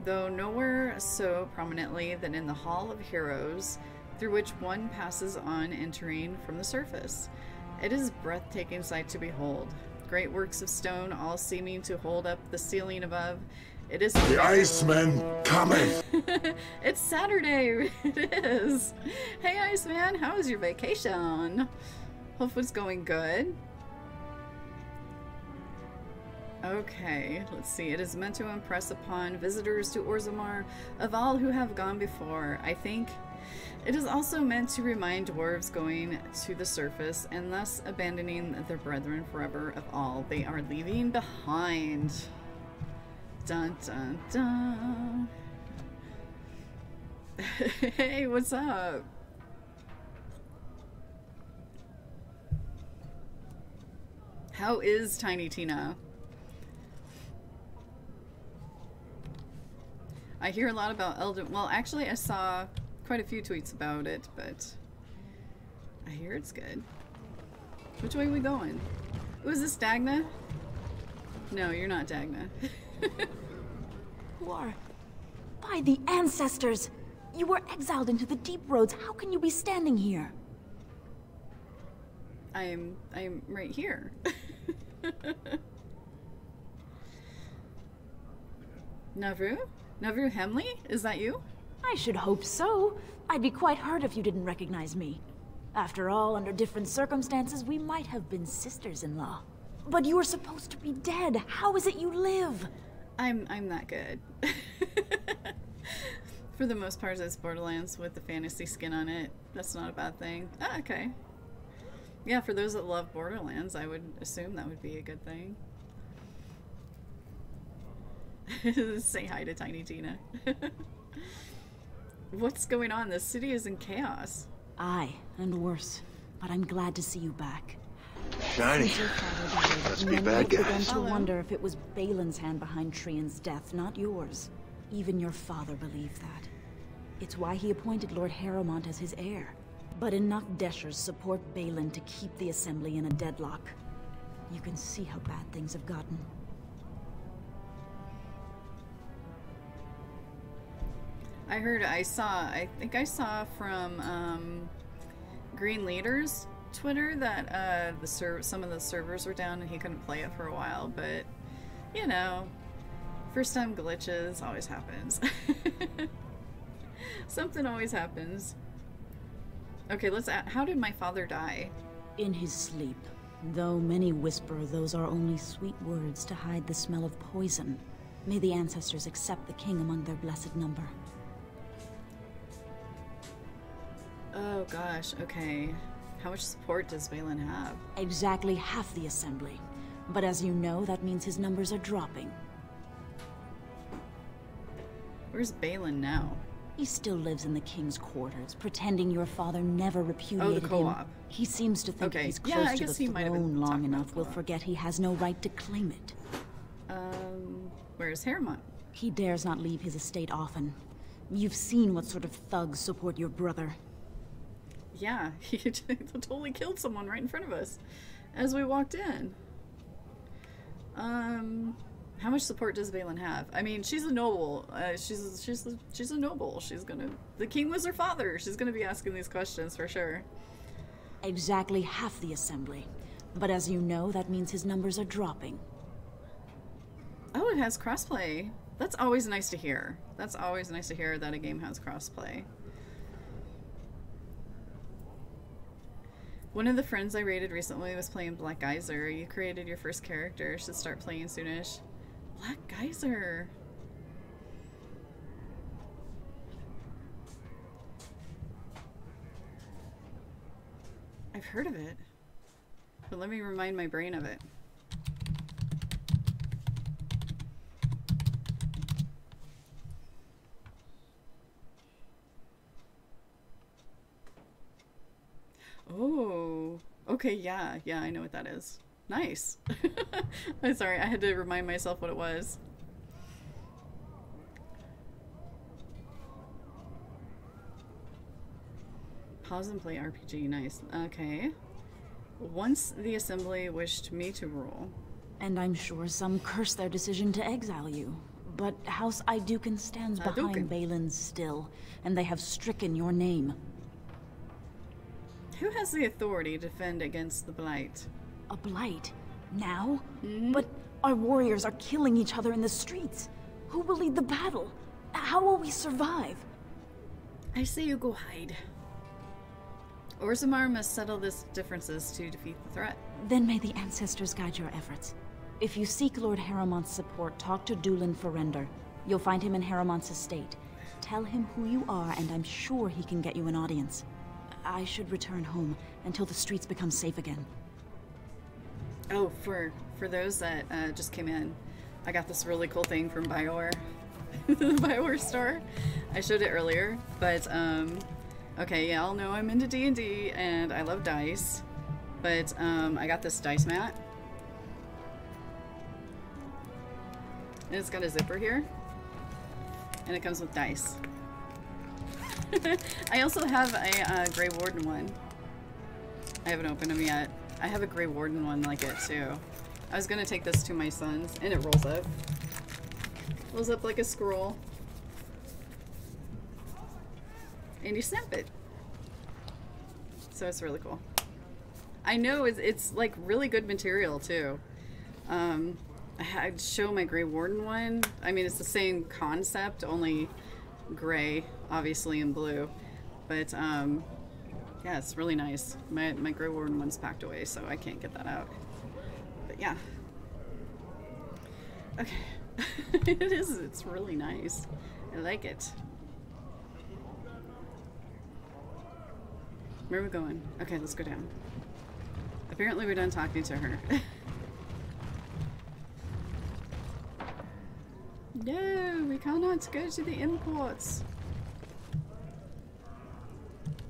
though nowhere so prominently than in the Hall of Heroes, through which one passes on entering from the surface. It is a breathtaking sight to behold. Great works of stone, all seeming to hold up the ceiling above. It is the Iceman coming. It's Saturday. It is. Hey, Iceman, how was your vacation? Hope it's going good. Okay, let's see. It is meant to impress upon visitors to Orzammar of all who have gone before. I think it is also meant to remind dwarves going to the surface and thus abandoning their brethren forever of all they are leaving behind. Dun dun dun. Hey, what's up? How is Tiny Tina? I hear a lot about Elden. Well, actually, I saw quite a few tweets about it, but I hear it's good. Which way are we going? Ooh, is this Dagna? No, you're not Dagna. You are. By the ancestors! You were exiled into the deep roads. How can you be standing here? I'm right here. Navru? Navru Hemley? Is that you? I should hope so. I'd be quite hurt if you didn't recognize me. After all, under different circumstances, we might have been sisters-in-law. But you were supposed to be dead. How is it you live? I'm that good. For the most part, it's Borderlands with the fantasy skin on it. That's not a bad thing. Ah, okay. Yeah, for those that love Borderlands, I would assume that would be a good thing. Say hi to Tiny Tina. What's going on? The city is in chaos. Aye, and worse. But I'm glad to see you back. shiny. Since your father died, Must be many bad have begun guys. to wonder if it was Balin's hand behind Trian's death, not yours. Even your father believed that. It's why he appointed Lord Harrowmont as his heir. But enough Deshers support Balin to keep the Assembly in a deadlock. You can see how bad things have gotten. I think I saw from Green Leader's Twitter that some of the servers were down and he couldn't play it for a while, but you know, first time glitches always happens. Something always happens. Okay, how did my father die? In his sleep. Though many whisper those are only sweet words to hide the smell of poison, may the ancestors accept the king among their blessed number. Oh gosh, okay. How much support does Balin have? Exactly half the Assembly. But as you know, that means his numbers are dropping. Where's Balin now? He still lives in the king's quarters, pretending your father never repudiated the co-op. him. He seems to think if he's Yeah, close I to guess the he might have been throne long talking about enough, will forget he has no right to claim it. Where's Harrowmont? He dares not leave his estate often. You've seen what sort of thugs support your brother. Yeah, he totally killed someone right in front of us as we walked in. How much support does Balin have? I mean, she's a noble. She's a noble. The king was her father. She's gonna be asking these questions for sure. Exactly half the Assembly. But as you know, that means his numbers are dropping. Oh, it has crossplay. That's always nice to hear. That's always nice to hear that a game has crossplay. One of the friends I raided recently was playing Black Geyser. You created your first character. Should start playing soonish. Black Geyser. I've heard of it. But let me remind my brain of it. Oh, okay, yeah, I know what that is. Nice. I'm sorry, I had to remind myself what it was. Pause and play RPG, nice. Okay. Once the Assembly wished me to rule. And I'm sure some curse their decision to exile you. But House Iduken stands behind Balin still, and they have stricken your name. Who has the authority to defend against the Blight? A Blight? Now? But our warriors are killing each other in the streets. Who will lead the battle? How will we survive? I say you go hide. Orzammar must settle these differences to defeat the threat. Then may the ancestors guide your efforts. If you seek Lord Harrowmont's support, talk to Dulin Ferender. You'll find him in Harrowmont's estate. Tell him who you are, and I'm sure he can get you an audience. I should return home until the streets become safe again. Oh, for those that just came in, I got this really cool thing from BioWare, the BioWare store. I showed it earlier, but okay, y'all know I'm into D&D and I love dice, but I got this dice mat, and it's got a zipper here, and it comes with dice. I also have a Grey Warden one. I haven't opened them yet. I have a Grey Warden one like it too. I was gonna take this to my son's, and it rolls up. Rolls up like a scroll. And you snap it. So it's really cool. I know it's like really good material too. I'd show my Grey Warden one. I mean, it's the same concept, only gray, obviously, and blue. But yeah, it's really nice. My Grey Warden one's packed away, so I can't get that out. But yeah. Okay. It's really nice. I like it. Where are we going? Okay, let's go down. Apparently we're done talking to her. No, we cannot go to the imports.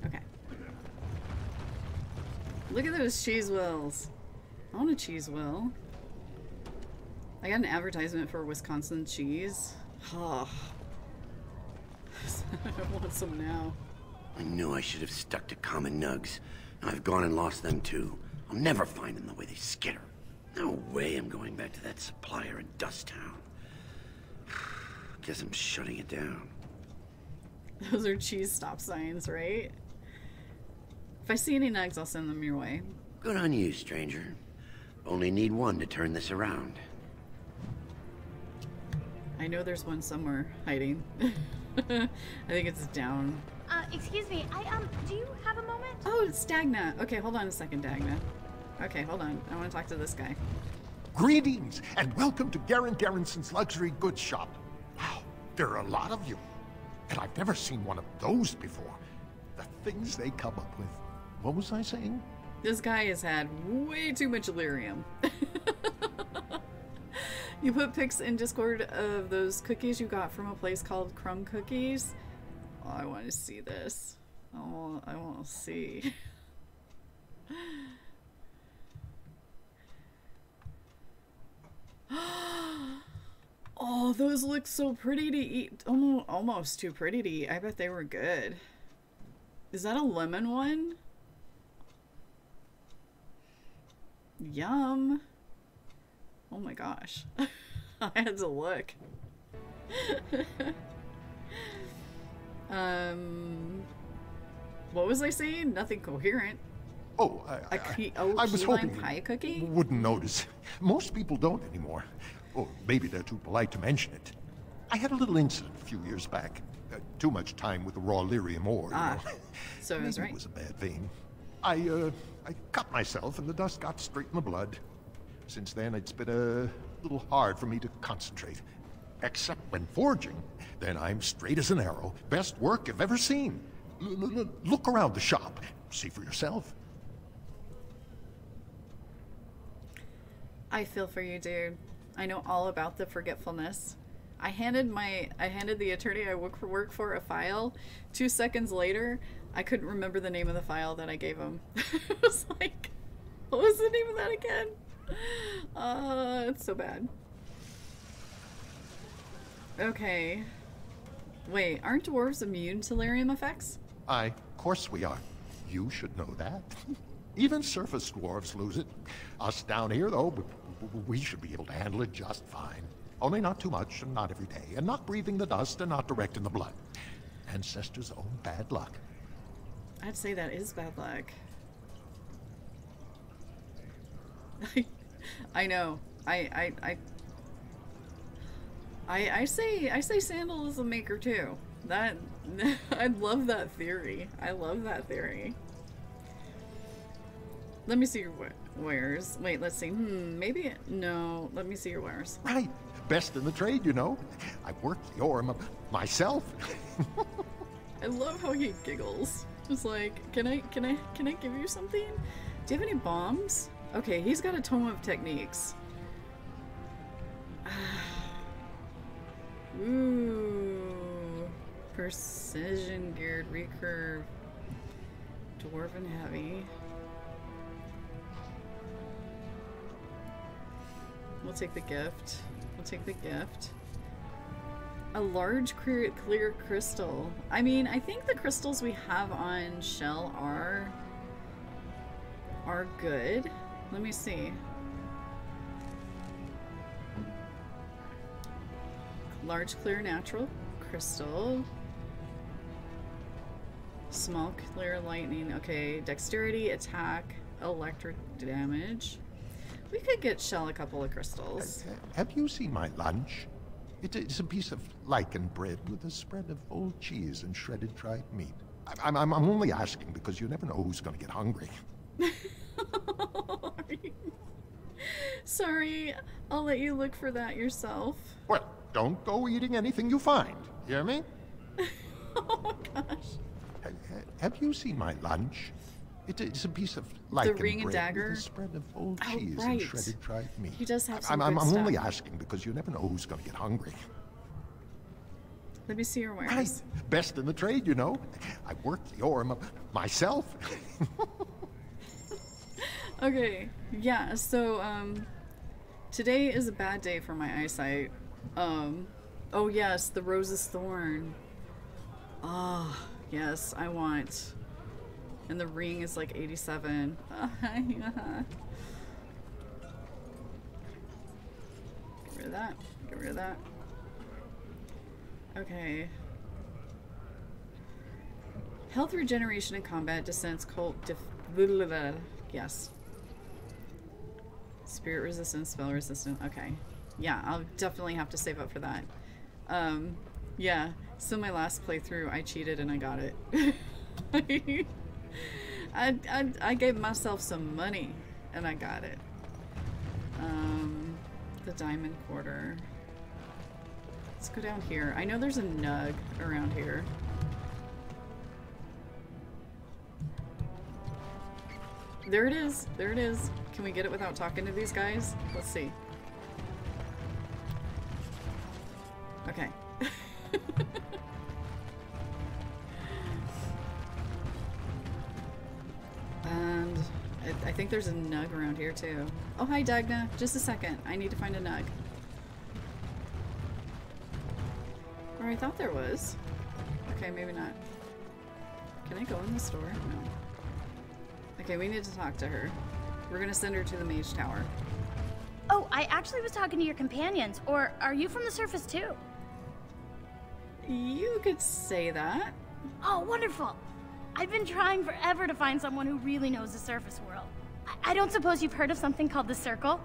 Okay. Look at those cheese wheels. I want a cheese wheel. I got an advertisement for Wisconsin cheese. Oh. I want some now. I knew I should have stuck to common nugs. I've gone and lost them too. I'll never find them the way they skitter. No way I'm going back to that supplier in Dust Town. Guess I'm shutting it down. Those are cheese stop signs, right? If I see any nugs, I'll send them your way. Good on you, stranger. Only need one to turn this around. I know there's one somewhere hiding. I think it's down. Excuse me, do you have a moment? Oh, it's Dagna. Okay, hold on a second, Dagna. Okay, hold on. I want to talk to this guy. Greetings, and welcome to Garen Garrison's Luxury Goods Shop. Wow, there are a lot of you. And I've never seen one of those before. The things they come up with. What was I saying? This guy has had way too much lyrium. You put pics in Discord of those cookies you got from a place called Crumb Cookies. Oh, I want to see this. Oh, I want to see. Oh, those look so pretty to eat. Almost too pretty to eat. I bet they were good. Is that a lemon one? Yum. Oh my gosh. I had to look. What was I saying? Nothing coherent. Oh, I was hoping pie cookie? you wouldn't notice. Most people don't anymore. Or maybe they're too polite to mention it. I had a little incident a few years back. Too much time with the raw lyrium ore, you know. So it was Maybe right. It was a bad thing. I cut myself and the dust got straight in the blood. Since then, it's been a little hard for me to concentrate. Except when forging, then I'm straight as an arrow. Best work I've ever seen. Look around the shop. See for yourself. I feel for you, dude. I know all about the forgetfulness. I handed the attorney I work for a file. 2 seconds later, I couldn't remember the name of the file that I gave him. It was like, what was the name of that again? It's so bad. Okay. Wait, aren't dwarves immune to lyrium effects? Of course we are. You should know that. Even surface dwarves lose it. Us down here, though, we should be able to handle it just fine. Only not too much, and not every day, and not breathing the dust, and not direct in the blood. Ancestors' own bad luck. I'd say that is bad luck. I know. I say Sandal is a maker too. That I love that theory. I love that theory. Let me see your wares. Wait, let's see. Maybe no. Let me see your wares. Right. Best in the trade, you know. I've worked the ore myself. I love how he giggles. Just like, can I give you something? Do you have any bombs? Okay, he's got a tome of techniques. Ooh. Precision geared recurve. Dwarven heavy. We'll take the gift. We'll take the gift. A large clear crystal. I mean, I think the crystals we have on Shell are good. Let me see. Large clear natural crystal. Small clear lightning. Okay, dexterity, attack, electric damage. We could get Shell a couple of crystals. Have you seen my lunch? It's a piece of lichen bread with a spread of old cheese and shredded dried meat. I'm only asking because you never know who's going to get hungry. Sorry, I'll let you look for that yourself. Well, don't go eating anything you find. Hear me? Oh my gosh. Have you seen my lunch? It's a piece of lichen the ring and bread dagger with a spread of old cheese right. and shredded dried meat. He does have some I'm good stuff. only asking because you never know who's going to get hungry. Let me see your wares. Right, best in the trade, you know. I worked the ore myself. Okay, yeah, so, today is a bad day for my eyesight. Oh yes, the Rose's Thorn. Ah, oh, yes, I want. And the ring is like 87. Get rid of that. Get rid of that. Okay. Health regeneration in combat, distance, cult, yes. Spirit resistance, spell resistant. Okay. Yeah, I'll definitely have to save up for that. Yeah. So my last playthrough, I cheated and I got it. I gave myself some money and I got it. The diamond quarter. Let's go down here. I know there's a nug around here. There it is. There it is. Can we get it without talking to these guys? Let's see. Okay. And I think there's a nug around here too. Oh, hi Dagna. Just a second. I need to find a nug. Or I thought there was. Okay, maybe not. Can I go in the store? No. Okay, we need to talk to her. We're gonna send her to the Mage Tower. Oh, I actually was talking to your companions. Or are you from the surface too? You could say that. Oh, wonderful. I've been trying forever to find someone who really knows the surface world. I don't suppose you've heard of something called the Circle?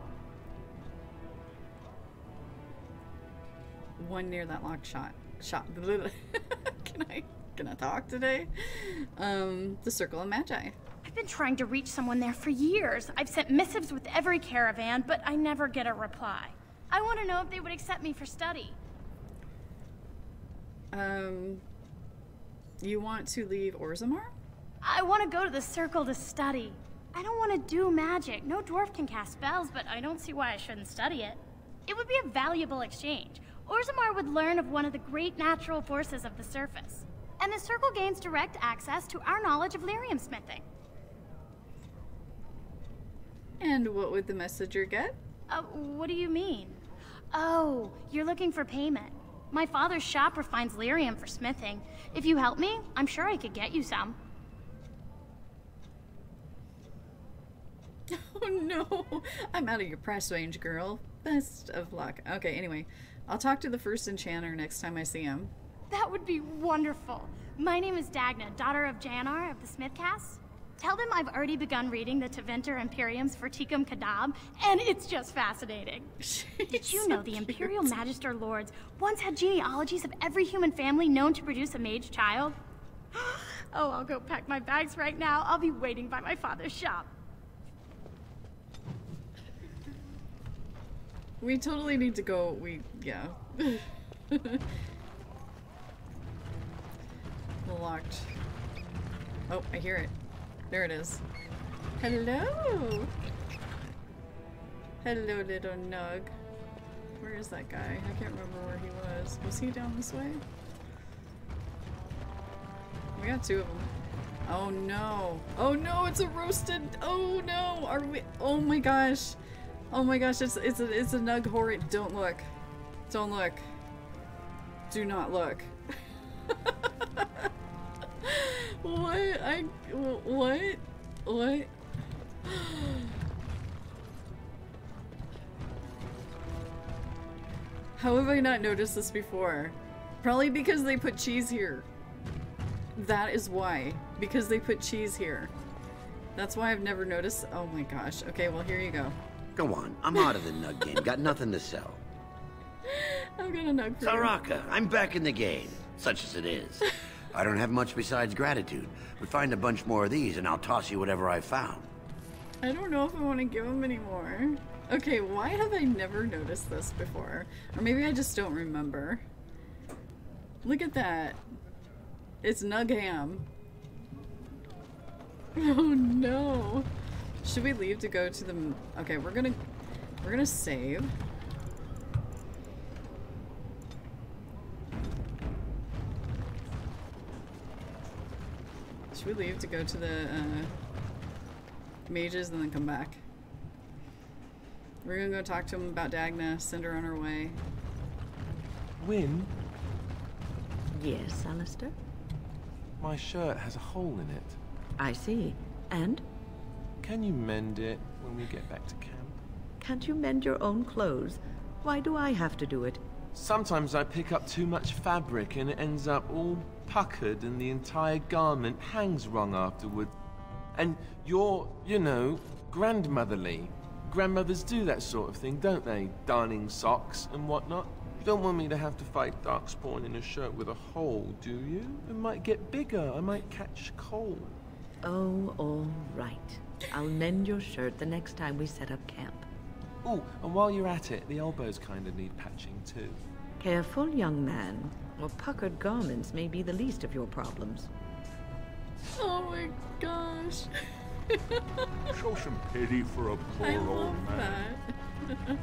One near that locked shop. Can I talk today? The Circle of Magi. I've been trying to reach someone there for years. I've sent missives with every caravan, but I never get a reply. I want to know if they would accept me for study. You want to leave Orzammar? I want to go to the Circle to study. I don't want to do magic. No dwarf can cast spells, but I don't see why I shouldn't study it. It would be a valuable exchange. Orzammar would learn of one of the great natural forces of the surface. And the Circle gains direct access to our knowledge of lyrium smithing. And what would the messenger get? What do you mean? Oh, you're looking for payment. My father's shop refines lyrium for smithing. If you help me, I'm sure I could get you some. Oh no, I'm out of your price range, girl. Best of luck. Okay, anyway, I'll talk to the first enchanter next time I see him. That would be wonderful. My name is Dagna, daughter of Janar of the Smithcast. Tell them I've already begun reading the Tevinter Imperiums for Tikum Kadab, and it's just fascinating. Did you know the Imperial Magister Lords once had genealogies of every human family known to produce a mage child? Oh, I'll go pack my bags right now. I'll be waiting by my father's shop. We totally need to go. Yeah. Locked. Oh, I hear it. There it is. Hello! Hello, little nug. Where is that guy? I can't remember where he was. Was he down this way? We got two of them. Oh no. Oh no, it's a roasted. Oh no. Are we? Oh my gosh. Oh my gosh, it's a nug horde. Don't look. Don't look. Do not look. What? What? What? How have I not noticed this before? Probably because they put cheese here. That is why. Because they put cheese here. That's why I've never noticed. Oh my gosh. Okay, well here you go. Go on, I'm out of the nug game. Got nothing to sell. I've got a nug for you. Taraka, I'm back in the game, such as it is. I don't have much besides gratitude, but find a bunch more of these and I'll toss you whatever I found. I don't know if I want to give them anymore. Okay, why have I never noticed this before? Or maybe I just don't remember. Look at that. It's nug ham. Oh no. Should we leave to go to the... Okay, we're gonna save. Should we leave to go to the mages and then come back. We're gonna go talk to him about Dagna, send her on her way. Win? Yes, Alistair? My shirt has a hole in it. I see. And? Can you mend it when we get back to camp? Can't you mend your own clothes? Why do I have to do it? Sometimes I pick up too much fabric and it ends up all puckered and the entire garment hangs wrong afterward. And you're, you know, grandmotherly. Grandmothers do that sort of thing, don't they? Darning socks and whatnot. You don't want me to have to fight darkspawn in a shirt with a hole, do you? It might get bigger. I might catch cold. Oh, all right. I'll mend your shirt the next time we set up camp. Oh, and while you're at it, the elbows kind of need patching too. Careful, young man. Or puckered garments may be the least of your problems. Oh my gosh. Show some pity for a poor old man.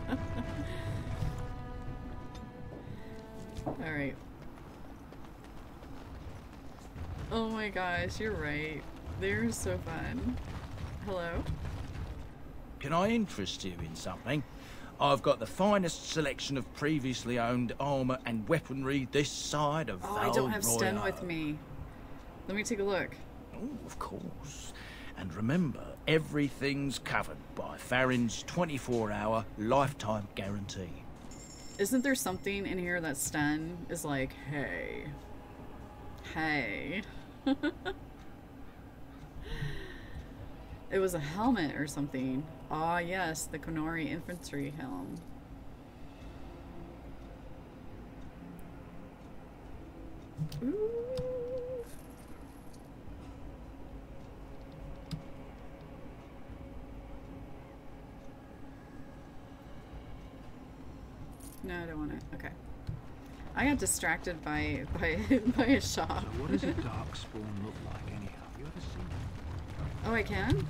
Alright. Oh my gosh, you're right. They're so fun. Hello? Can I interest you in something? I've got the finest selection of previously owned armor and weaponry this side of Oh, I don't have Sten with me. Let me take a look. Oh, of course. And remember, everything's covered by Farron's 24-hour lifetime guarantee. Isn't there something in here that Sten is like, hey. Hey. It was a helmet or something. Ah, yes, the Konori infantry helm. Ooh. No, I don't want it. Okay. I got distracted by a shop. So what does a darkspawn look like anyhow? Have you ever seen it? Oh, I can?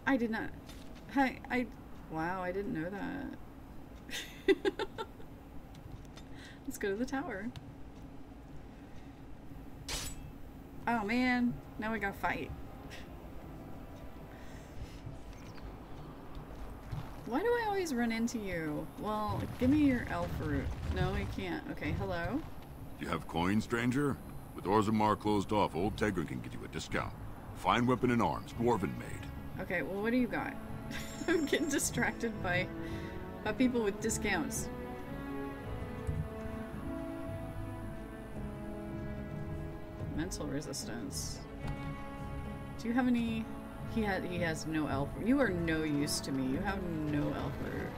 I did not. Hi, wow, I didn't know that. Let's go to the tower. Oh man, now we gotta fight. Why do I always run into you? Well, give me your elf root. No, I can't. Okay, hello? You have coin, stranger? With Orzammar closed off, old Tegra can get you a discount. Fine weapon and arms, dwarven made. Okay, well, what do you got? I'm getting distracted by people with discounts. Mental resistance. Do you have any? He has no elf. You are no use to me. You have no elf root.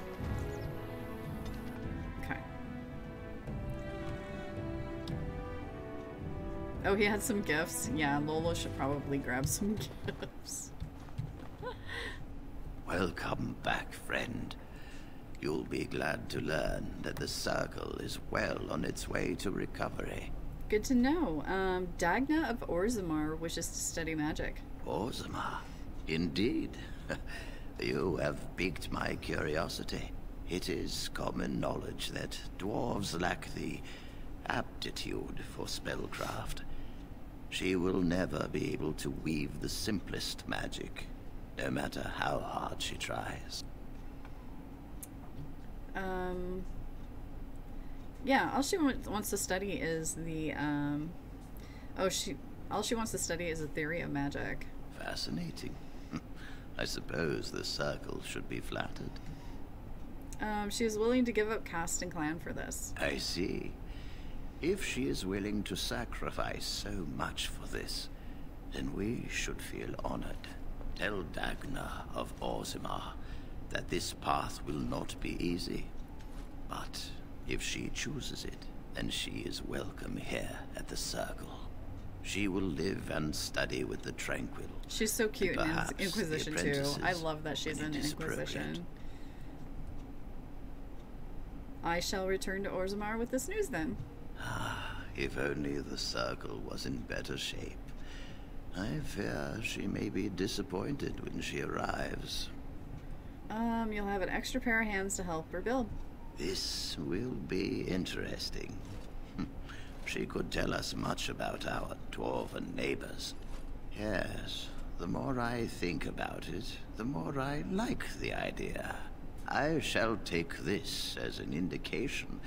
Okay. Oh, he had some gifts. Yeah, Lola should probably grab some gifts. Welcome back, friend. You'll be glad to learn that the Circle is well on its way to recovery. Good to know. Dagna of Orzammar wishes to study magic. Orzammar? Indeed. You have piqued my curiosity. It is common knowledge that dwarves lack the aptitude for spellcraft. She will never be able to weave the simplest magic, no matter how hard she tries. Yeah, all she wants to study is the, all she wants to study is a theory of magic. Fascinating. I suppose the Circle should be flattered. She is willing to give up caste and clan for this. I see. If she is willing to sacrifice so much for this, then we should feel honored. Tell Dagna of Orzammar that this path will not be easy. But if she chooses it, then she is welcome here at the Circle. She will live and study with the Tranquil. She's so cute in Inquisition too. I love that she's in Inquisition. I shall return to Orzammar with this news then. Ah, if only the Circle was in better shape. I fear she may be disappointed when she arrives. You'll have an extra pair of hands to help her build. This will be interesting. She could tell us much about our dwarven neighbors. Yes, The more I think about it, the more I like the idea. I shall take this as an indication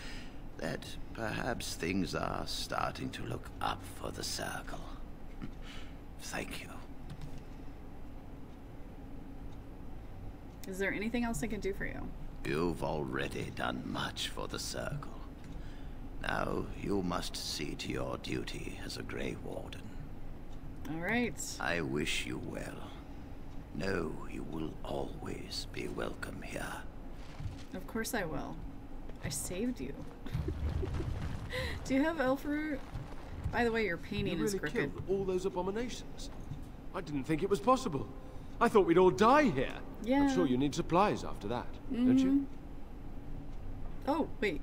that perhaps things are starting to look up for the Circle. Thank you. Is there anything else I can do for you? You've already done much for the Circle. Now you must see to your duty as a Grey Warden. All right. I wish you well. Know you will always be welcome here. Of course I will. I saved you. Do you have elf root? By the way, your painting is crooked. You really killed all those abominations? I didn't think it was possible. I thought we'd all die here. Yeah. I'm sure you need supplies after that, don't you? Oh, wait.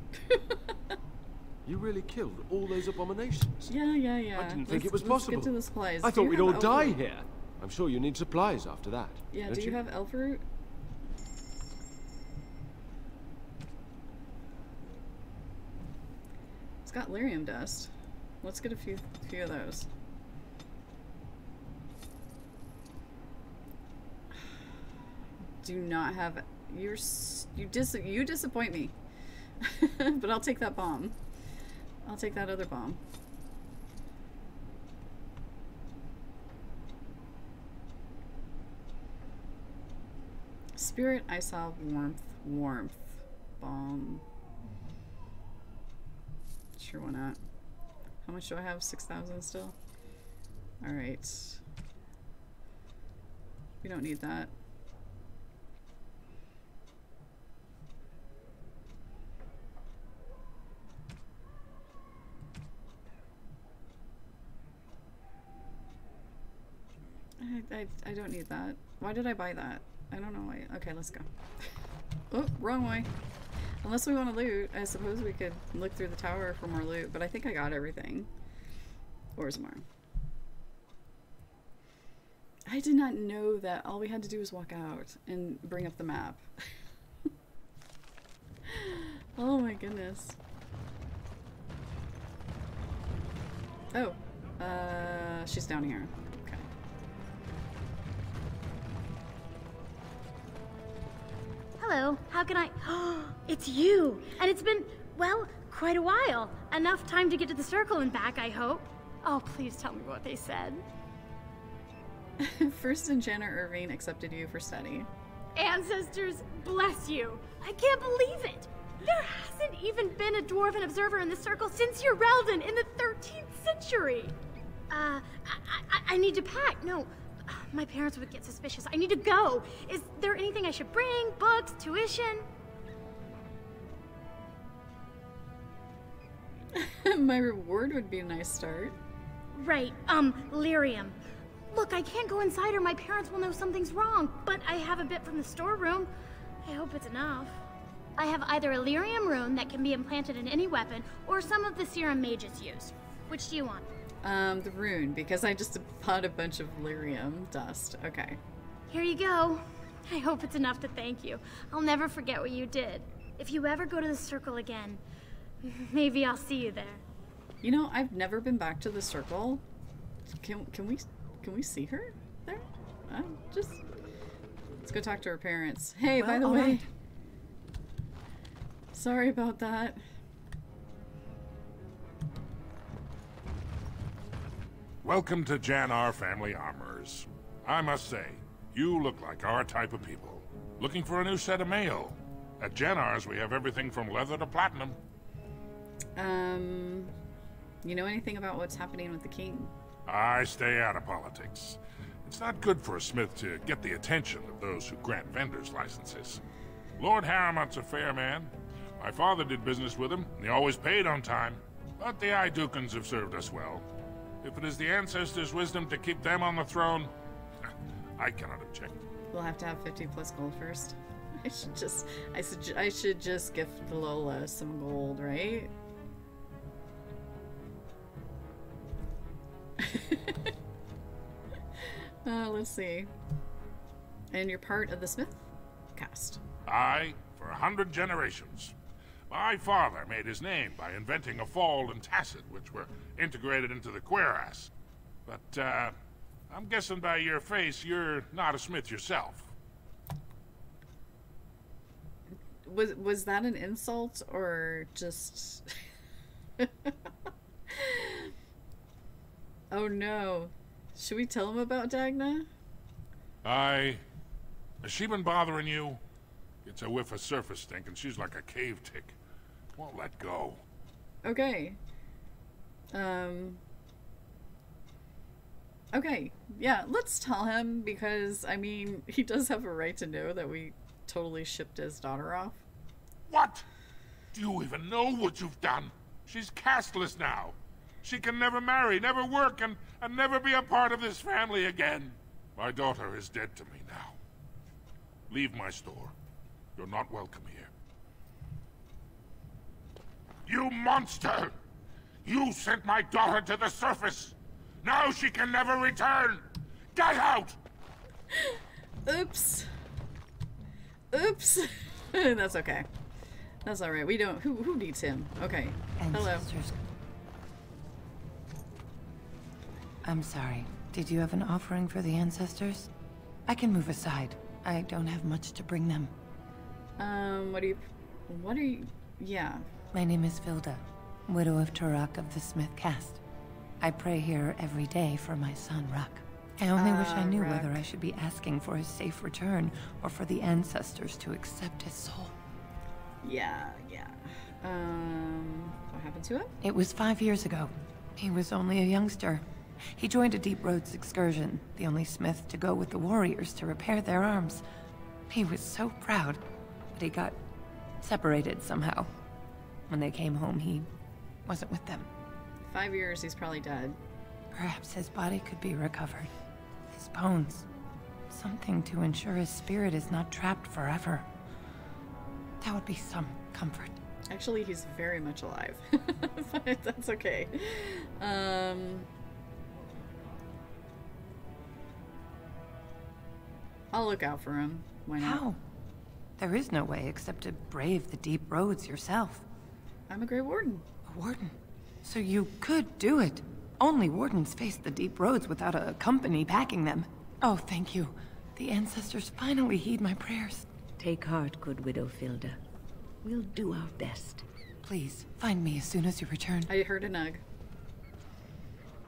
You really killed all those abominations? Yeah. I didn't think it was Let's possible. get to the supplies. I Do thought you we'd have all elf die root? here. I'm sure you need supplies after that. Yeah, don't do you have elf root? It's got lyrium dust. Let's get a few of those. Do not have you disappoint me. But I'll take that bomb. I'll take that other bomb. Spirit, I saw warmth. Bomb. Sure, why not? How much do I have? 6,000 still? Alright. We don't need that. I don't need that. Why did I buy that? I don't know why. Okay, let's go. Oh, wrong way. Unless we want to loot, I suppose we could look through the tower for more loot, but I think I got everything. Orzammar. I did not know that all we had to do was walk out and bring up the map. Oh my goodness. Oh, she's down here. Okay. Hello, how can I... It's you! And it's been, well, quite a while. Enough time to get to the Circle and back, I hope. Oh, please tell me what they said. First Enchanter Irving accepted you for study. Ancestors, bless you! I can't believe it! There hasn't even been a dwarven observer in the Circle since Urelden in the 13th century! I need to pack. No, my parents would get suspicious. I need to go. Is there anything I should bring? Books? Tuition? My reward would be a nice start. Right, lyrium. Look, I can't go inside or my parents will know something's wrong, but I have a bit from the storeroom. I hope it's enough. I have either a lyrium rune that can be implanted in any weapon, or some of the serum mages use. Which do you want? The rune, because I just bought a bunch of lyrium dust. Okay. Here you go. I hope it's enough to thank you. I'll never forget what you did. If you ever go to the Circle again, maybe I'll see you there. You know, I've never been back to the Circle. Can we see her there? Let's go talk to her parents. Hey, by the way. Right. Sorry about that. Welcome to Jannar Family Armorers. I must say, you look like our type of people. Looking for a new set of mail. At Jannar's, we have everything from leather to platinum. You know anything about what's happening with the king? I stay out of politics. It's not good for a smith to get the attention of those who grant vendors licenses. Lord Harrowmont's a fair man. My father did business with him, and he always paid on time. But the Idukans have served us well. If it is the ancestors' wisdom to keep them on the throne, I cannot object. We'll have to have 50 plus gold first. I should just gift Lola some gold, right? Let's see. And you're part of the Smith cast. Aye, for 100 generations. My father made his name by inventing a fall and tacit, which were integrated into the cuirass. But, I'm guessing by your face you're not a smith yourself. Was that an insult or just... Oh no. Should we tell him about Dagna? Has she been bothering you? It's a whiff of surface stink and she's like a cave tick. Won't let go. Okay. Okay, yeah, let's tell him because, I mean, he does have a right to know that we totally shipped his daughter off. What? Do you even know what you've done? She's castless now. She can never marry, never work, and never be a part of this family again. My daughter is dead to me now. Leave my store. You're not welcome here. You monster! You sent my daughter to the surface! Now she can never return! Get out! Oops. Oops. That's okay. That's alright. We don't... Who needs him? Okay. Hello. I'm sorry. Did you have an offering for the ancestors? I can move aside. I don't have much to bring them. What are you... Yeah. My name is Vilda, widow of Turok of the Smith caste. I pray here every day for my son, Ruck. I only wish I knew whether I should be asking for his safe return or for the ancestors to accept his soul. Yeah. What happened to him? It was 5 years ago. He was only a youngster. He joined a Deep Roads excursion, the only smith to go with the warriors to repair their arms. He was so proud, but he got separated somehow. When they came home, he wasn't with them. 5 years, he's probably dead. Perhaps his body could be recovered. His bones. Something to ensure his spirit is not trapped forever. That would be some comfort. Actually, he's very much alive. But that's okay. I'll look out for him. Why not? How? There is no way except to brave the deep roads yourself. I'm a Grey Warden. A warden? So you could do it. Only wardens face the deep roads without a company backing them. Oh, thank you. The ancestors finally heed my prayers. Take heart, good widow Vilda. We'll do our best. Please, find me as soon as you return. I heard a nug.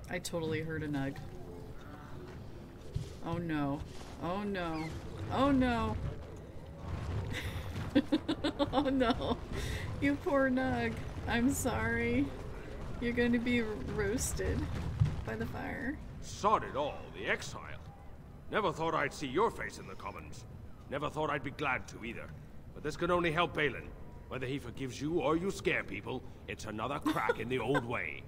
I totally heard a nug. Oh no. Oh no. Oh no. Oh no. You poor nug. I'm sorry. You're going to be roasted by the fire. Sod it all, the exile. Never thought I'd see your face in the Commons. Never thought I'd be glad to either. But this can only help Balin. Whether he forgives you or you scare people, it's another crack in the old way.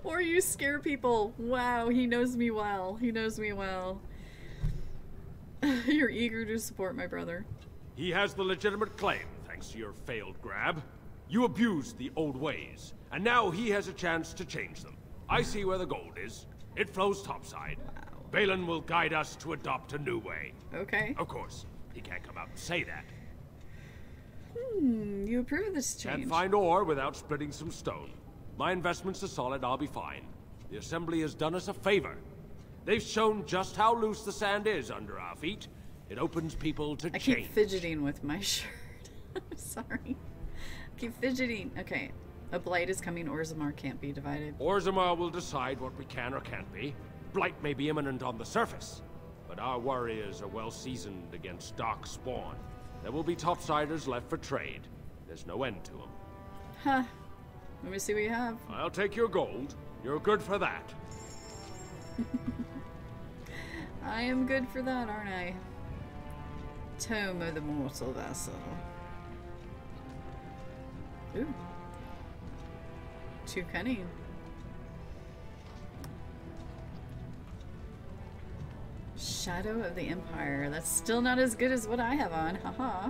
Or you scare people. Wow, he knows me well. He knows me well. You're eager to support my brother. He has the legitimate claim, thanks to your failed grab. You abused the old ways, and now he has a chance to change them. I see where the gold is. It flows topside. Wow. Balin will guide us to adopt a new way. Okay. Of course, he can't come out and say that. You approve of this change? Can't find ore without splitting some stone. My investments are solid, I'll be fine. The Assembly has done us a favor. They've shown just how loose the sand is under our feet. It opens people to change. I keep fidgeting with my shirt. I'm sorry. I keep fidgeting. Okay. A blight is coming. Orzammar can't be divided. Orzammar will decide what we can or can't be. Blight may be imminent on the surface, but our warriors are well seasoned against dark spawn. There will be topsiders left for trade. There's no end to them. Huh. Let me see what you have. I'll take your gold. You're good for that. I am good for that, aren't I? Tome of the Mortal Vessel. Ooh. Too cunning. Shadow of the Empire. That's still not as good as what I have on. Haha.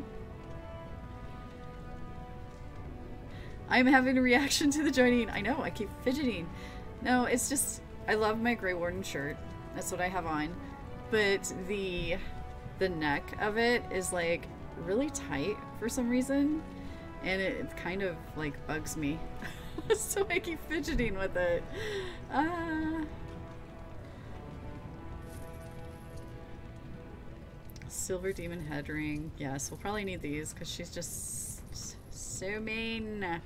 I'm having a reaction to the joining. I know, I keep fidgeting. No, it's just, I love my Grey Warden shirt. That's what I have on. But the neck of it is like really tight for some reason. And it kind of like bugs me. So I keep fidgeting with it. Silver demon head ring. Yes, we'll probably need these because she's just so mean.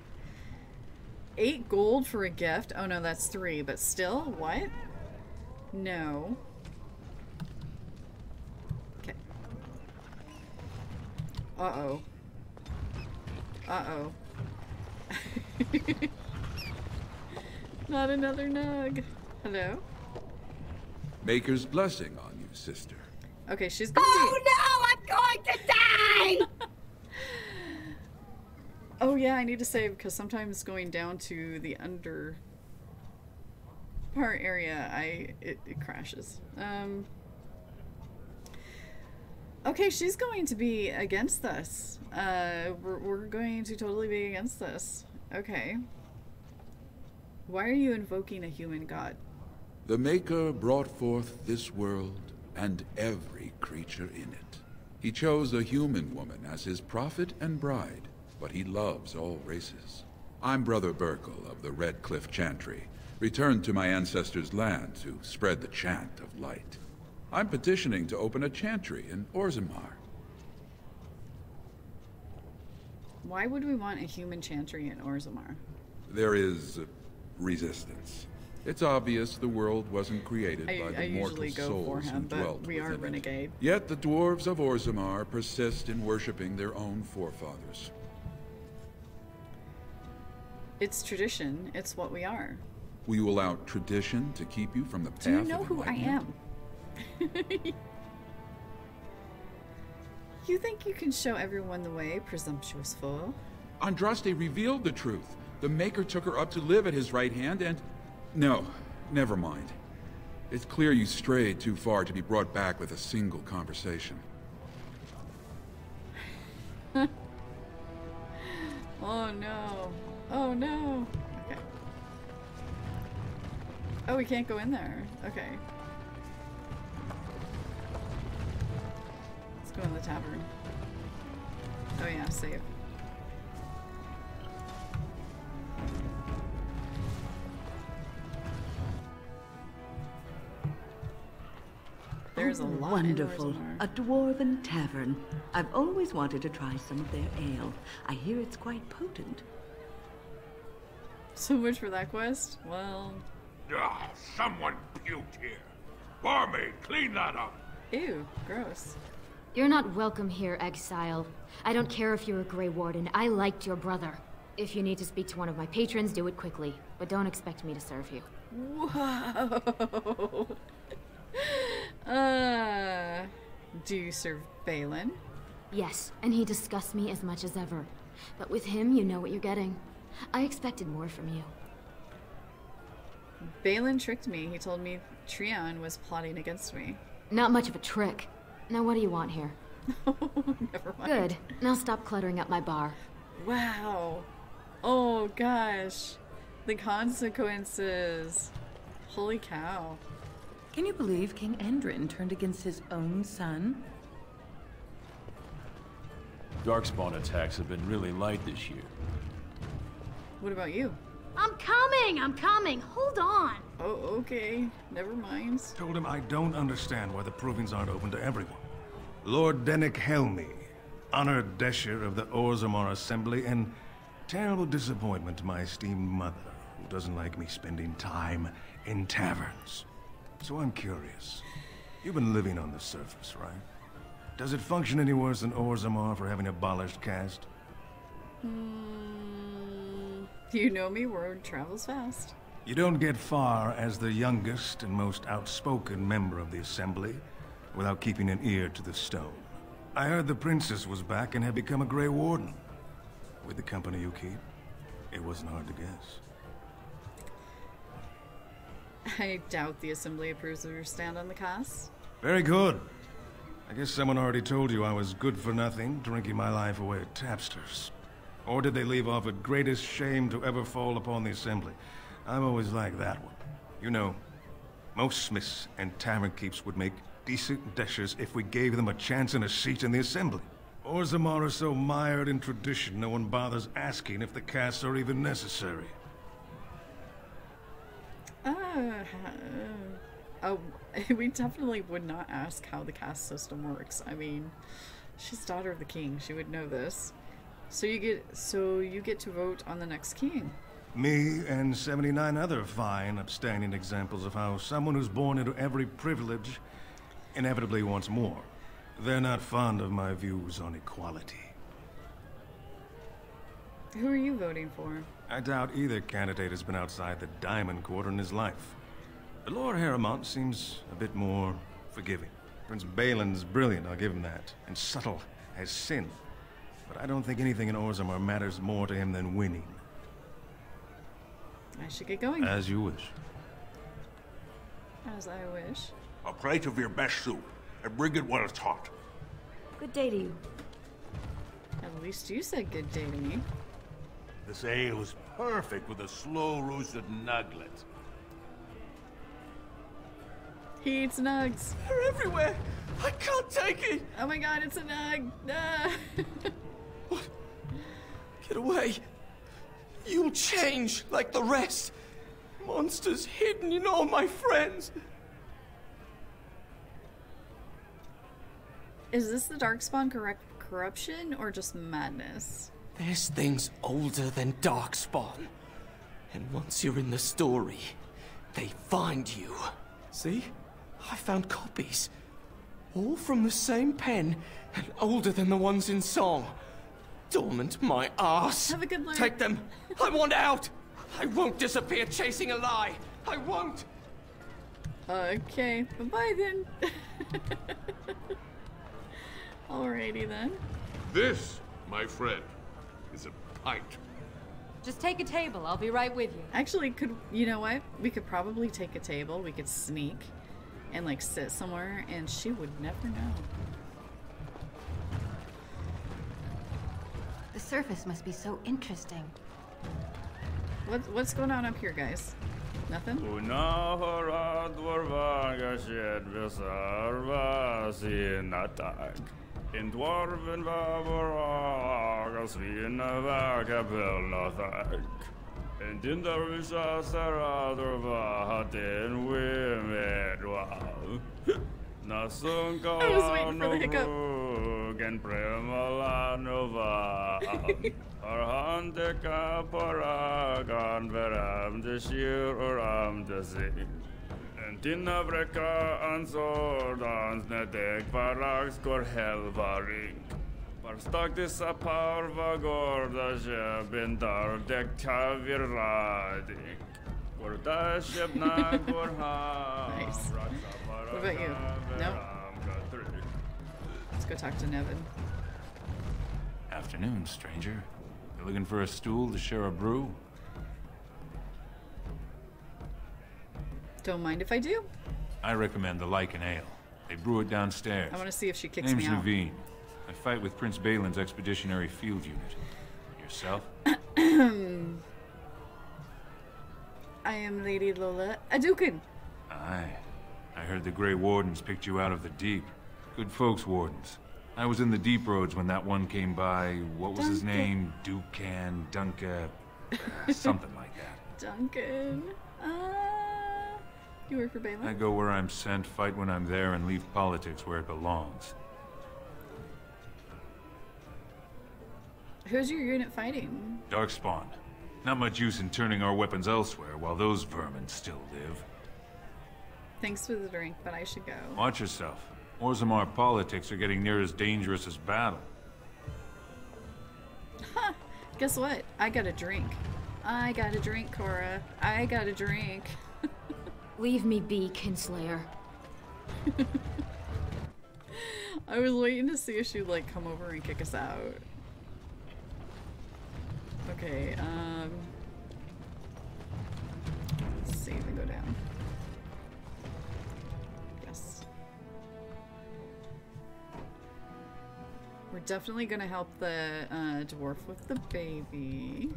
8 gold for a gift. Oh no, that's 3, but still, what? No. Okay. Uh-oh. Uh-oh. Not another nug. Hello? Maker's blessing on you, sister. Okay, she's gonna Oh no, I'm going to die! Oh yeah, I need to save because sometimes going down to the under part area, it crashes. Okay, she's going to be against this. We're going to totally be against this. Okay. Why are you invoking a human god? The Maker brought forth this world and every creature in it. He chose a human woman as his prophet and bride, but he loves all races. I'm Brother Burkle of the Red Cliff Chantry, returned to my ancestors' land to spread the chant of light. I'm petitioning to open a chantry in Orzammar. Why would we want a human chantry in Orzammar? There is resistance. It's obvious the world wasn't created by the mortal souls who dwelt we are within it. renegade. Yet the dwarves of Orzammar persist in worshipping their own forefathers. It's tradition. It's what we are. Will you allow tradition to keep you from the path Do you know of who I enlightenment? am? You think you can show everyone the way, presumptuous fool? Andraste revealed the truth. The Maker took her up to live at his right hand and... No, never mind. It's clear you strayed too far to be brought back with a single conversation. Oh no. Oh no. Okay. Oh, we can't go in there. Okay. Let's go in the tavern. Oh yeah, save. There's a lot. Wonderful. A dwarven tavern. I've always wanted to try some of their ale. I hear it's quite potent. So much for that quest? Well... Ah, someone puked here. Barmaid, clean that up. Ew, gross. You're not welcome here, exile. I don't care if you're a Grey Warden. I liked your brother. If you need to speak to one of my patrons, do it quickly. But don't expect me to serve you. Whoa. Do you serve Balin? Yes, and he disgusts me as much as ever. But with him, you know what you're getting. I expected more from you. Balin tricked me. He told me Treon was plotting against me. Not much of a trick. Now what do you want here? Never mind. Good. Now stop cluttering up my bar. Wow. Oh gosh. The consequences. Holy cow. Can you believe King Endrin turned against his own son? Darkspawn attacks have been really light this year. What about you? I'm coming! I'm coming! Hold on! Oh, okay. Never mind. Told him I don't understand why the provings aren't open to everyone. Lord Dennick Helmy, honored Desher of the Orzammar Assembly, and terrible disappointment to my esteemed mother, who doesn't like me spending time in taverns. So I'm curious. You've been living on the surface, right? Does it function any worse than Orzammar for having abolished caste? You know me, word travels fast. You don't get far as the youngest and most outspoken member of the Assembly without keeping an ear to the stone. I heard the princess was back and had become a Grey Warden. With the company you keep, it wasn't hard to guess. I doubt the Assembly approves of your stand on the cast. Very good. I guess someone already told you I was good for nothing, drinking my life away at tapsters. Or did they leave off at greatest shame to ever fall upon the Assembly? I've always liked that one. You know, most smiths and tavern keeps would make decent deshers if we gave them a chance and a seat in the Assembly. Orzammar is so mired in tradition, no one bothers asking if the casts are even necessary. Oh, we definitely would not ask how the caste system works. I mean, she's daughter of the king. She would know this. So you get to vote on the next king. Me and 79 other fine, upstanding examples of how someone who's born into every privilege inevitably wants more. They're not fond of my views on equality. Who are you voting for? I doubt either candidate has been outside the Diamond Quarter in his life. But Lord Harrowmont seems a bit more forgiving. Prince Balin's brilliant, I'll give him that, and subtle as sin. But I don't think anything in Orzammar matters more to him than winning. I should get going. As you wish. As I wish. A plate of your best soup, and bring it while it's hot. Good day to you. At least you said good day to me. This ale is perfect with a slow-roasted nugget. He eats nugs. They're everywhere. I can't take it. Oh my god, it's a nug. Ah. What? Get away. You'll change like the rest. Monsters hidden in all my friends. Is this the Darkspawn corruption or just madness? There's things older than Darkspawn. And once you're in the story, they find you. See? I found copies. All from the same pen and older than the ones in song. Dormant my ass. Have a good look. Take them. I want out. I won't disappear chasing a lie. I won't. Okay. Bye-bye then. Alrighty then. This, my friend, is a pint. Just take a table. I'll be right with you. Actually, you know what? We could probably take a table. We could sneak and like sit somewhere and she would never know. The surface must be so interesting. What's going on up here, guys? Nothing? In dwarven vaboraga svina vakapelnathak. And in the Risha Saradova Hatin Wimedwa. Nasunka Novrug and Premalanova. Arhandeka Paragan Veram de Shir Uram de Zin. And in the Vreka and Sordans Nedek Parax Kor Helvaring. Parstaktis a parva gorda jebindar de kavirradik. Gorda shebna gorha. Nice. What about you? No? Let's go talk to Nevin. Afternoon, stranger. You looking for a stool to share a brew? Don't mind if I do. I recommend the Lycan Ale. They brew it downstairs. I want to see if she kicks Name's me out. Naveen. I fight with Prince Balin's Expeditionary Field Unit. Yourself? I am Lady Lola Adukin. Aye. I heard the Grey Wardens picked you out of the deep. Good folks, Wardens. I was in the deep roads when that one came by. What was his name? Dukan, Dunka, something like that. Duncan. You work for Balin? I go where I'm sent, fight when I'm there, and leave politics where it belongs. Who's your unit fighting? Darkspawn. Not much use in turning our weapons elsewhere while those vermin still live. Thanks for the drink, but I should go. Watch yourself. Orzammar politics are getting near as dangerous as battle. Ha! Guess what? I got a drink. I got a drink, Cora. I got a drink. Leave me be, Kinslayer. I was waiting to see if she'd like come over and kick us out. Okay, let's see if I go down. Yes. We're definitely gonna help the dwarf with the baby.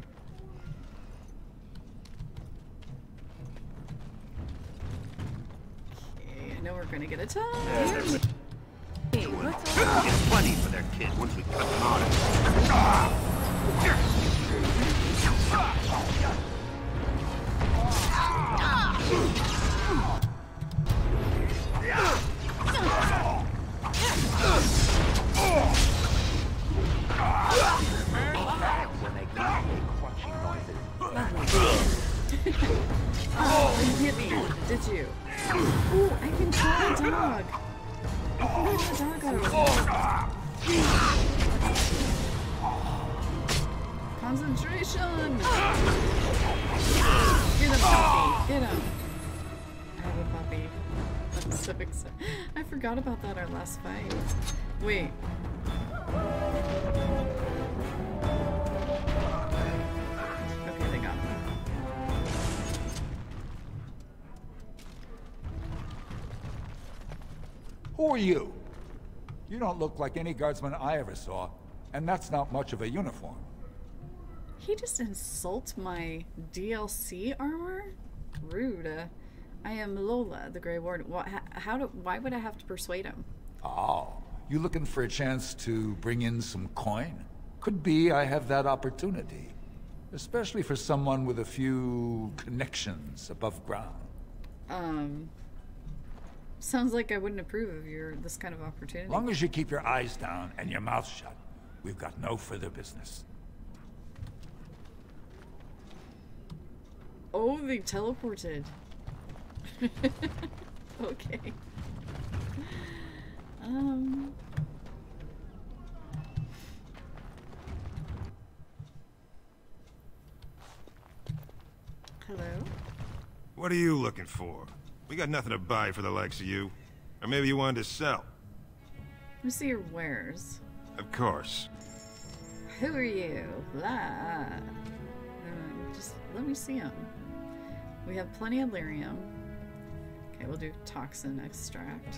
Okay, I know we're gonna get a ton. It's plenty for their kid once we cut them out. Oh, I control the dog. I control the doggo. Concentration. Get him, puppy. Get him. I have a puppy. I'm so excited. I forgot about that our last fight. Wait. Okay, they got him. Who are you? You don't look like any guardsman I ever saw, and that's not much of a uniform. He just insults my DLC armor? Rude. I am Lola, the Grey Warden. Why would I have to persuade him? Oh, you looking for a chance to bring in some coin? Could be I have that opportunity. Especially for someone with a few connections above ground. Sounds like I wouldn't approve of this kind of opportunity. As long as you keep your eyes down and your mouth shut, we've got no further business. Oh, they teleported. Okay. Hello? What are you looking for? We got nothing to buy for the likes of you. Or maybe you wanted to sell. Let me see your wares. Of course. Who are you? Blah. Just let me see them. We have plenty of lyrium. Okay, we'll do toxin extract.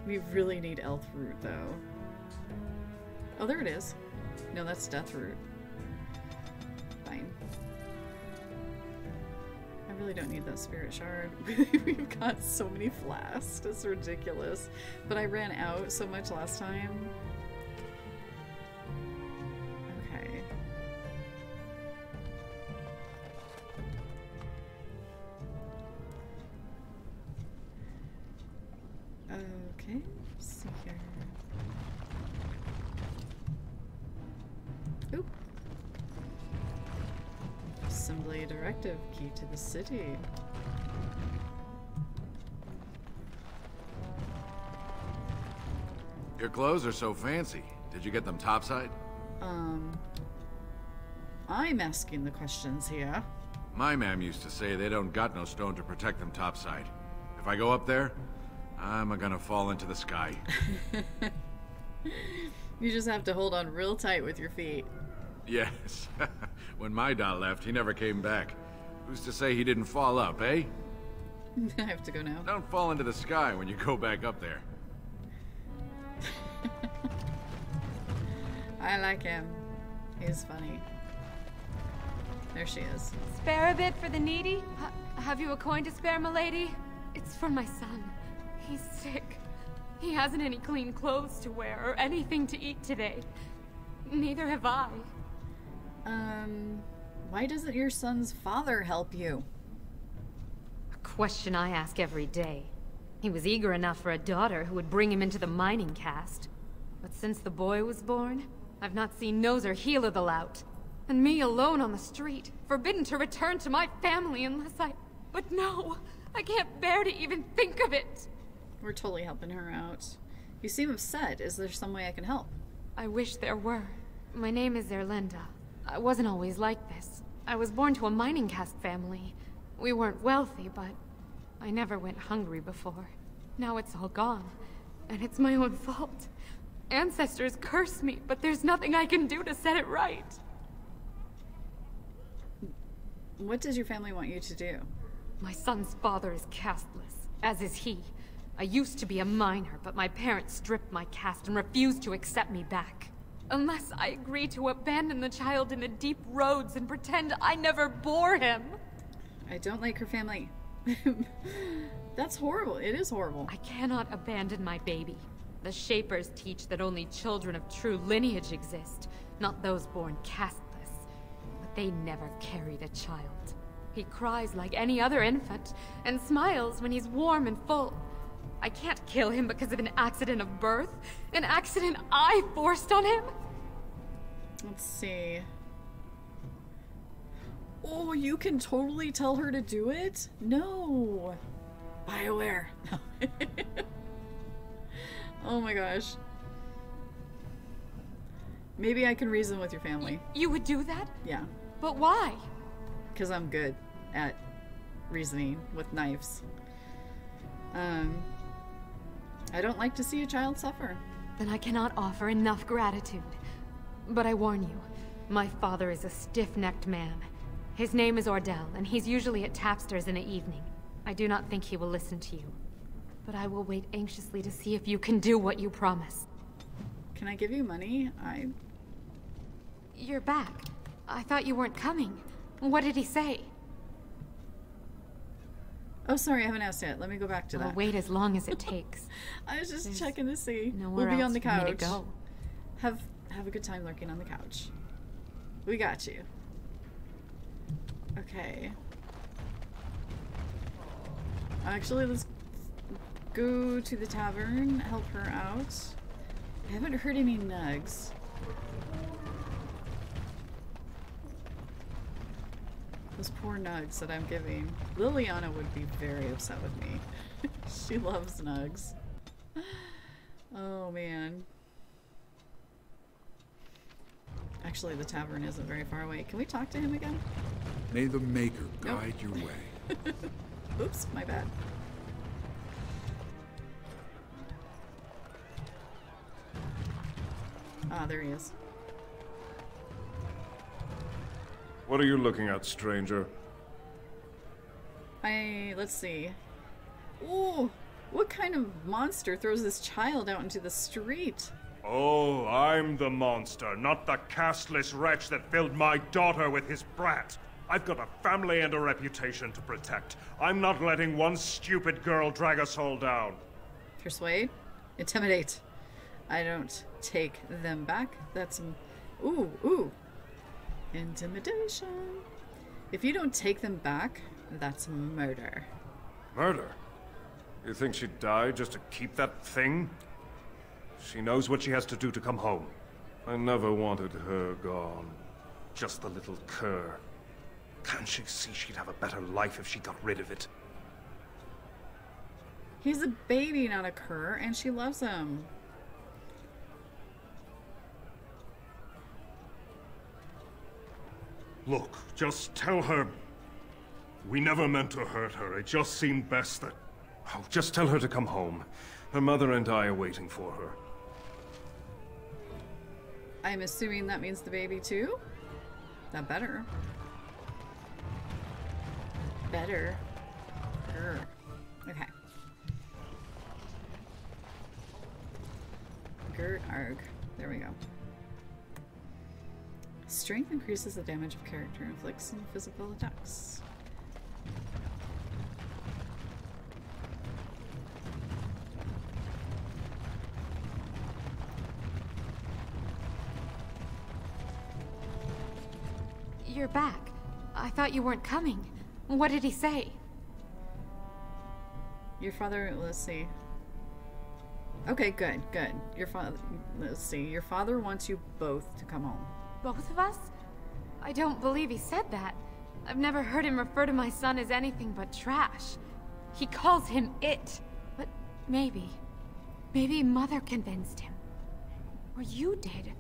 We really need elf root, though. Oh, there it is. No, that's death root. Fine. I really don't need that spirit shard. We've got so many flasks. It's ridiculous. But I ran out so much last time. Okay. Okay, let's see here. Oop. Assembly directive, key to the city. Your clothes are so fancy. Did you get them topside? I'm asking the questions here. My ma'am used to say they don't got no stone to protect them topside. If I go up there, I'm gonna fall into the sky. You just have to hold on real tight with your feet. Yes. When my dad left, he never came back. Who's to say he didn't fall up, eh? I have to go now. Don't fall into the sky when you go back up there. I like him. He's funny. There she is. Spare a bit for the needy? Have you a coin to spare, milady? It's for my son. He's sick. He hasn't any clean clothes to wear or anything to eat today. Neither have I. Why doesn't your son's father help you? A question I ask every day. He was eager enough for a daughter who would bring him into the mining caste. But since the boy was born, I've not seen nose or heel of the lout. And me alone on the street, forbidden to return to my family unless I... But no! I can't bear to even think of it! We're totally helping her out. You seem upset. Is there some way I can help? I wish there were. My name is Erlinda. I wasn't always like this. I was born to a mining caste family. We weren't wealthy, but I never went hungry before. Now it's all gone, and it's my own fault. Ancestors curse me, but there's nothing I can do to set it right. What does your family want you to do? My son's father is casteless, as is he. I used to be a miner, but my parents stripped my caste and refused to accept me back. Unless I agree to abandon the child in the deep roads and pretend I never bore him. I don't like her family. That's horrible. It is horrible. I cannot abandon my baby. The Shapers teach that only children of true lineage exist, not those born casteless. But they never carried a child. He cries like any other infant, and smiles when he's warm and full. I can't kill him because of an accident of birth. An accident I forced on him. Let's see. Oh, you can totally tell her to do it? No. BioWare. Oh my gosh. Maybe I can reason with your family. You would do that? Yeah. But why? Because I'm good at reasoning with knives. I don't like to see a child suffer. Then I cannot offer enough gratitude. But I warn you, my father is a stiff-necked man. His name is Ordell, and he's usually at Tapster's in the evening. I do not think he will listen to you. But I will wait anxiously to see if you can do what you promise. Can I give you money? You're back. I thought you weren't coming. What did he say? Oh, sorry, I haven't asked yet. Let me go back to that. I'll wait as long as it takes. I was just checking to see. Nowhere We'll be else on the for me couch. to go. Have a good time lurking on the couch. We got you. Okay. Actually, let's go to the tavern, help her out. I haven't heard any nugs. Those poor nugs that I'm giving. Liliana would be very upset with me. She loves nugs. Oh man. Actually, the tavern isn't very far away. Can we talk to him again? May the Maker guide your way. Oops, my bad. Ah, there he is. What are you looking at, stranger? Let's see. Ooh, what kind of monster throws this child out into the street? Oh, I'm the monster, not the castless wretch that filled my daughter with his brat. I've got a family and a reputation to protect. I'm not letting one stupid girl drag us all down. Persuade? Intimidate. I don't take them back. That's... Ooh. Intimidation. If you don't take them back, that's murder. Murder? You think she'd die just to keep that thing? She knows what she has to do to come home. I never wanted her gone. Just the little cur. Can't she see she'd have a better life if she got rid of it? He's a baby, not a cur, and she loves him. Look, just tell her... We never meant to hurt her. It just seemed best that... Oh, just tell her to come home. Her mother and I are waiting for her. I'm assuming that means the baby too? That better. Better. Okay. Gert Arg. There we go. Strength increases the damage of character, inflicts some physical attacks. You're back. I thought you weren't coming. What did he say? Your father, let's see. Okay, good. Your father, let's see. Your father wants you both to come home. Both of us? I don't believe he said that. I've never heard him refer to my son as anything but trash. He calls him it. But maybe Mother convinced him. Or you did.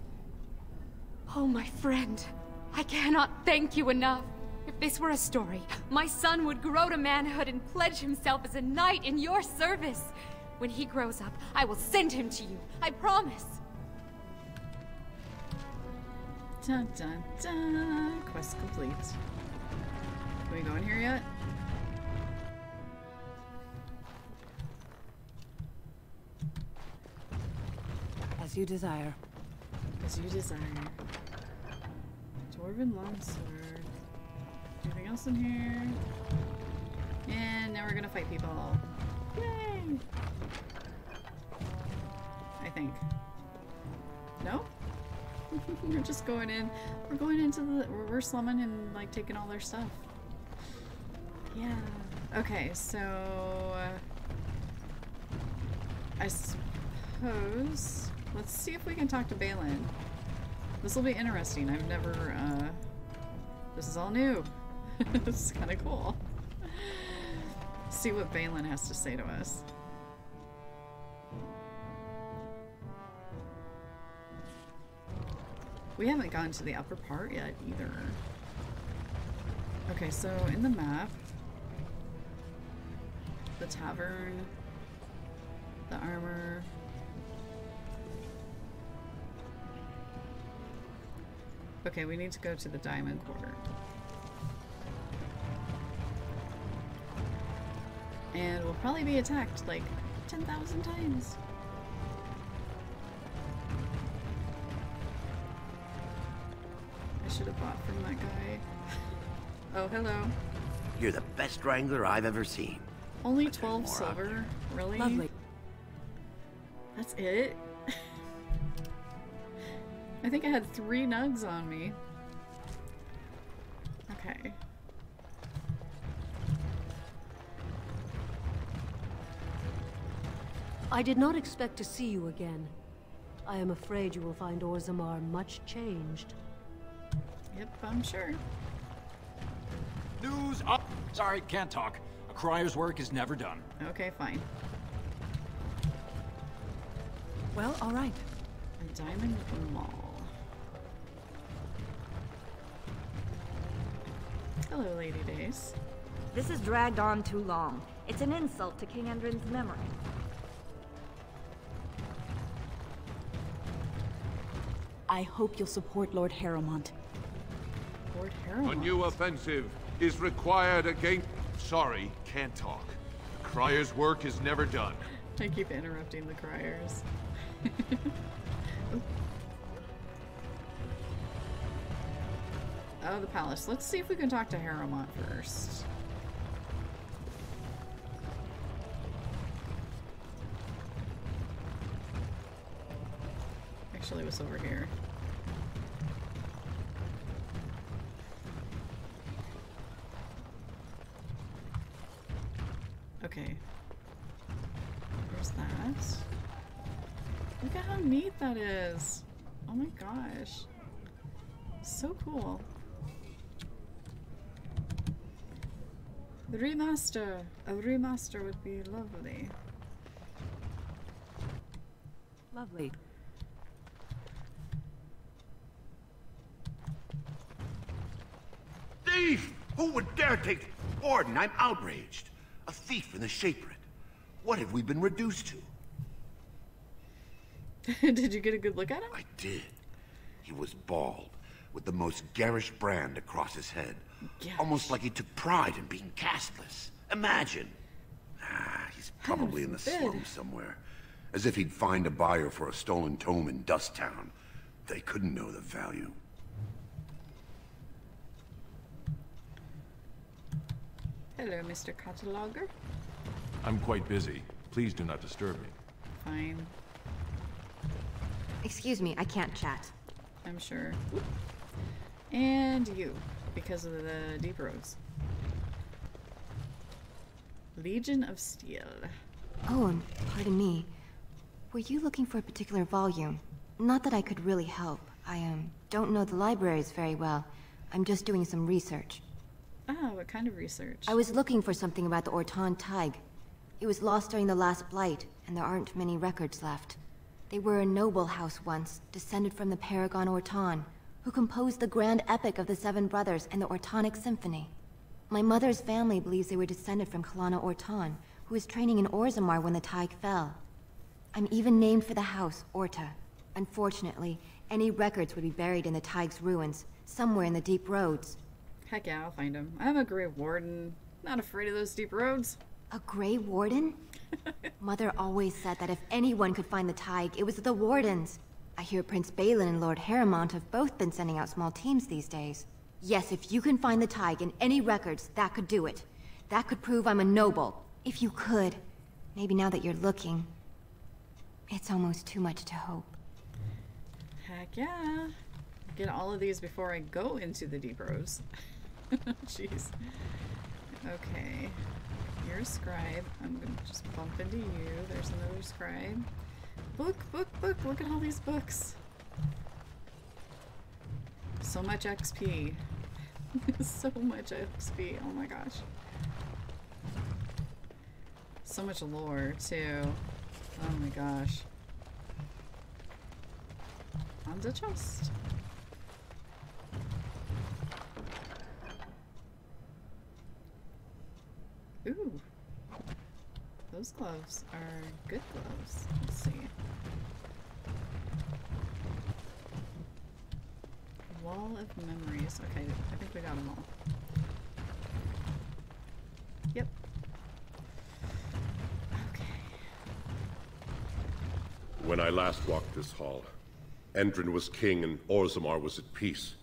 Oh, my friend. I cannot thank you enough. If this were a story, my son would grow to manhood and pledge himself as a knight in your service. When he grows up, I will send him to you. I promise. Dun dun dun. Quest complete. Can we go in here yet? As you desire. As you desire. Dwarven longsword. Anything else in here? And now we're gonna fight people. Yay! I think. No? We're just going in. We're going into the. We're slumming and like taking all their stuff. Yeah. Okay, so. I suppose. Let's see if we can talk to Balin. This will be interesting. I've never. This is all new. This is kind of cool. see what Balin has to say to us. We haven't gotten to the upper part yet either. Okay, so in the map, the tavern, the armor. Okay, we need to go to the Diamond Quarter. And we'll probably be attacked like 10,000 times. I should have bought from that guy. Oh, hello. You're the best wrangler I've ever seen. Only 12 silver? Really? Lovely. That's it? I think I had 3 nugs on me. Okay. I did not expect to see you again. I am afraid you will find Orzammar much changed. Yep, I'm sure. News up! Sorry, can't talk. A crier's work is never done. Okay, fine. Well, all right. A diamond mall. Hello, Lady Dace. This has dragged on too long. It's an insult to King Endrin's memory. I hope you'll support Lord Harrowmont. Lord Harrowmont? A new offensive is required against... Sorry, can't talk. The crier's work is never done. I keep interrupting the criers. Oh, the palace. Let's see if we can talk to Harrowmont first. Actually, what's over here? Okay. There's that. Look at how neat that is. Oh my gosh. So cool. The remaster. A remaster would be lovely. Lovely. Thief! Who would dare take... Warden, I'm outraged. A thief in the Shapered. What have we been reduced to? Did you get a good look at him? I did. He was bald, with the most garish brand across his head. Garish. Almost like he took pride in being castless. Imagine. He's probably in the slums somewhere. As if he'd find a buyer for a stolen tome in Dust Town. They couldn't know the value. Hello, Mr. Cataloger. I'm quite busy. Please do not disturb me. Fine. Excuse me, I can't chat. I'm sure. And you, because of the deep roads. Legion of Steel. Oh, and pardon me. Were you looking for a particular volume? Not that I could really help. I don't know the libraries very well. I'm just doing some research. Ah, what kind of research? I was looking for something about the Orton Tig. It was lost during the last Blight, and there aren't many records left. They were a noble house once, descended from the Paragon Orton, who composed the grand epic of the Seven Brothers and the Ortonic Symphony. My mother's family believes they were descended from Kalana Orton, who was training in Orzammar when the Tig fell. I'm even named for the house, Orta. Unfortunately, any records would be buried in the Tig's ruins, somewhere in the deep roads. Heck yeah, I'll find him. I'm a Grey Warden. Not afraid of those deep roads. A Grey Warden? Mother always said that if anyone could find the Tig, it was the Wardens. I hear Prince Balin and Lord Harrowmont have both been sending out small teams these days. Yes, if you can find the Tig in any records, that could do it. That could prove I'm a noble. If you could. Maybe now that you're looking. It's almost too much to hope. Heck yeah. Get all of these before I go into the deep roads. Jeez. Okay. You're a scribe. I'm gonna just bump into you. There's another scribe. Book, book, book. Look at all these books. So much XP. So much XP. Oh my gosh. So much lore, too. Oh my gosh. On the chest. Ooh. Those gloves are good gloves. Let's see. Wall of memories. Okay, I think we got them all. Yep. Okay. When I last walked this hall, Endrin was king and Orzammar was at peace.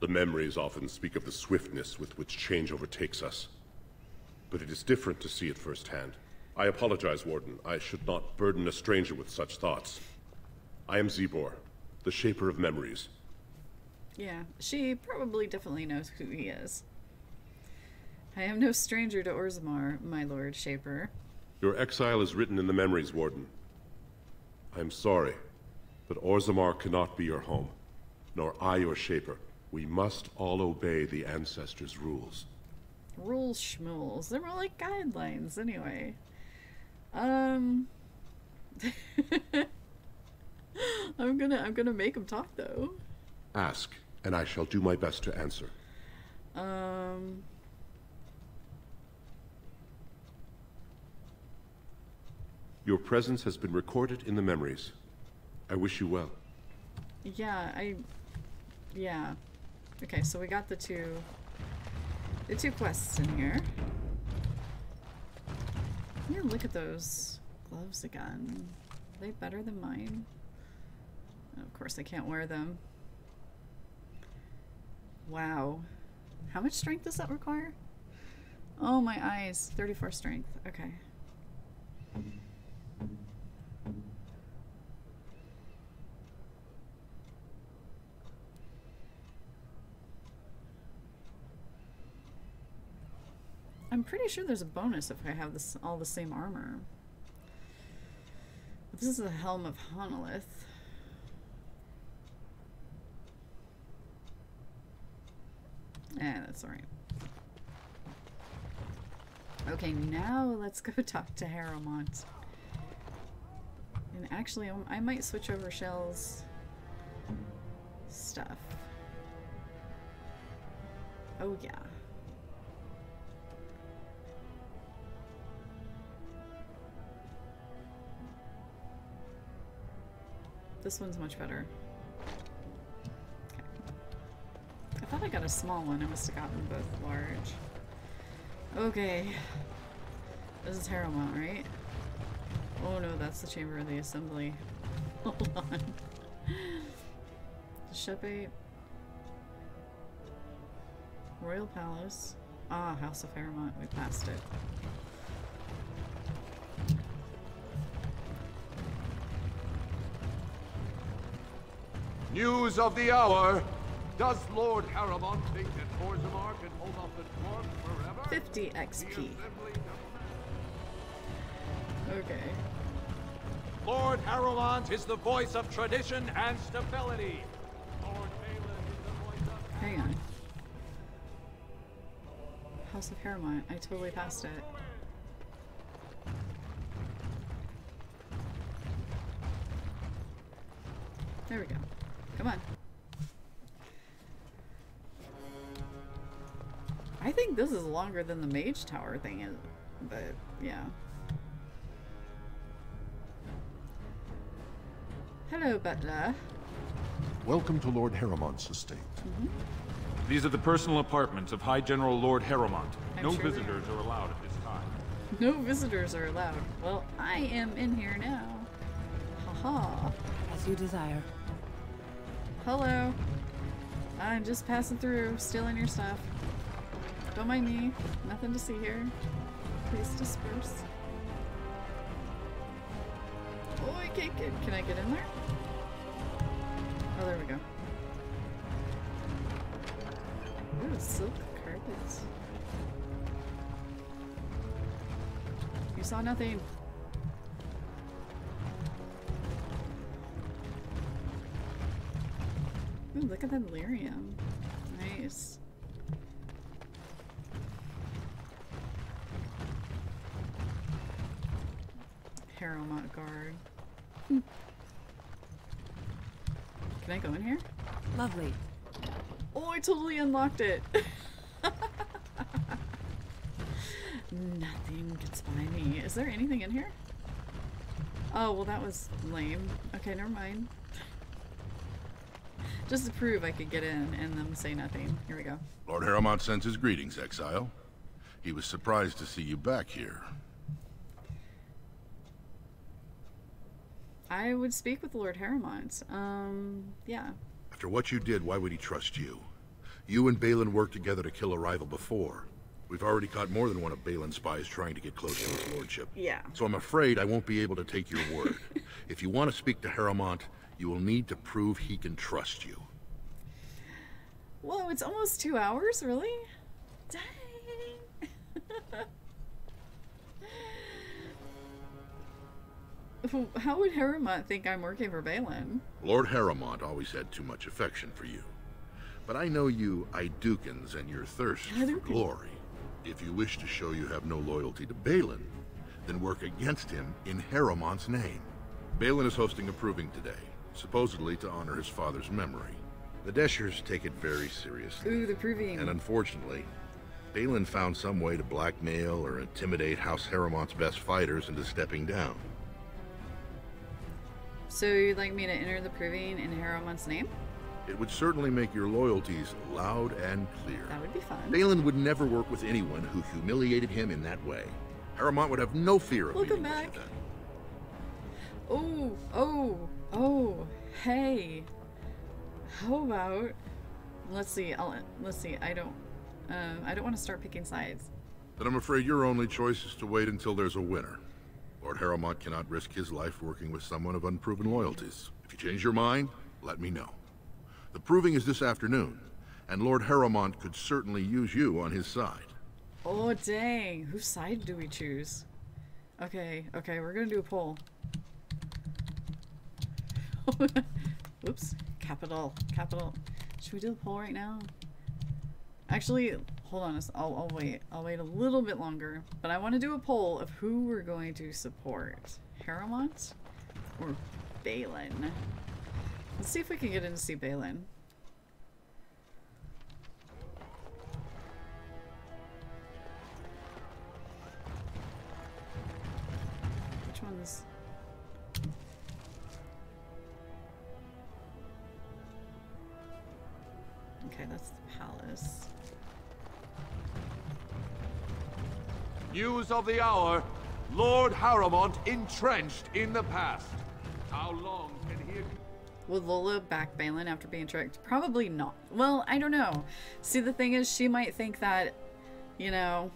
The memories often speak of the swiftness with which change overtakes us. But it is different to see it firsthand. I apologize, Warden. I should not burden a stranger with such thoughts. I am Zebor, the Shaper of Memories. Yeah, she probably definitely knows who he is. I am no stranger to Orzammar, my Lord Shaper. Your exile is written in the Memories, Warden. I am sorry, but Orzammar cannot be your home, nor I your Shaper. We must all obey the Ancestors' rules. Rules schmools. They're more like guidelines, anyway. I'm gonna make him talk, though. Ask, and I shall do my best to answer. Your presence has been recorded in the Memories. I wish you well. Yeah, yeah. Okay, so we got the two quests in here. Let me look at those gloves again. Are they better than mine? Of course, I can't wear them. Wow. How much strength does that require? Oh, my eyes. 34 strength. Okay. I'm pretty sure there's a bonus if I have this all the same armor. But this is the Helm of Honolith. That's alright. Okay, now let's go talk to Harrowmont. And actually, I might switch over Shell's stuff. Oh yeah. This one's much better. Okay. I thought I got a small one. I must have gotten both large. Okay. This is Harrowmont, right? Oh no, that's the Chamber of the Assembly. Hold on. Shepe. Royal Palace. Ah, House of Harrowmont. We passed it. News of the hour. Does Lord Harrowmont think that Orzammar can hold off the dwarves forever? 50 XP. Okay. Lord Harrowmont is the voice of tradition and stability. Lord Balin is the voice of... Hang on. House of Harrowmont. I totally passed it. There we go. Come on. I think this is longer than the Mage Tower thing is, but yeah. Hello, Butler. Welcome to Lord Harrowmont's estate. These are the personal apartments of High General Lord Harrowmont. I'm No sure they visitors are allowed at this time. No visitors are allowed. Well, I am in here now. Haha. As you desire. Hello. I'm just passing through, stealing your stuff. Don't mind me. Nothing to see here. Please disperse. Oh, I can't get. Can I get in there? Oh, there we go. Ooh, silk carpets. You saw nothing. Ooh, look at that lyrium. Nice. Harrowmont guard. Can I go in here? Lovely. Oh, I totally unlocked it. Nothing gets by me. Is there anything in here? Oh, well that was lame. Okay, never mind. Just to prove I could get in and them say nothing. Here we go. Lord Harrowmont sends his greetings, exile. He was surprised to see you back here. I would speak with Lord Harrowmont. Yeah. After what you did, why would he trust you? You and Balin worked together to kill a rival before. We've already caught more than one of Balin's spies trying to get close to his lordship. Yeah. So I'm afraid I won't be able to take your word. If you want to speak to Harrowmont, you will need to prove he can trust you. Whoa, it's almost 2 hours? Really? Dang. How would Harrowmont think I'm working for Balin? Lord Harrowmont always had too much affection for you. But I know you Idukans and your thirst for glory. If you wish to show you have no loyalty to Balin, then work against him in Harrowmont's name. Balin is hosting a proving today, supposedly to honor his father's memory. The Deshers take it very seriously. Ooh, the proving. And unfortunately, Balin found some way to blackmail or intimidate House Harrowmont's best fighters into stepping down. So you'd like me to enter the proving in Harrowmont's name? It would certainly make your loyalties loud and clear. That would be fun. Balin would never work with anyone who humiliated him in that way. Harrowmont would have no fear of Welcome meeting back. with you then. Oh, hey. How about, let's see, I don't want to start picking sides. Then I'm afraid your only choice is to wait until there's a winner. Lord Harrowmont cannot risk his life working with someone of unproven loyalties. If you change your mind, let me know. The proving is this afternoon, and Lord Harrowmont could certainly use you on his side. Oh, dang. Whose side do we choose? Okay, we're gonna do a poll. Oops. Capital. Should we do the poll right now? Actually, hold on. I'll wait. I'll wait a little bit longer. But I want to do a poll of who we're going to support. Harrowmont or Balin? Let's see if we can get in to see Balin. Which one's... Okay, that's the palace. News of the hour. Lord Harrowmont entrenched in the past. How long can he... Will Lola back Balin after being tricked? Probably not. Well, I don't know. See, the thing is, she might think that, you know...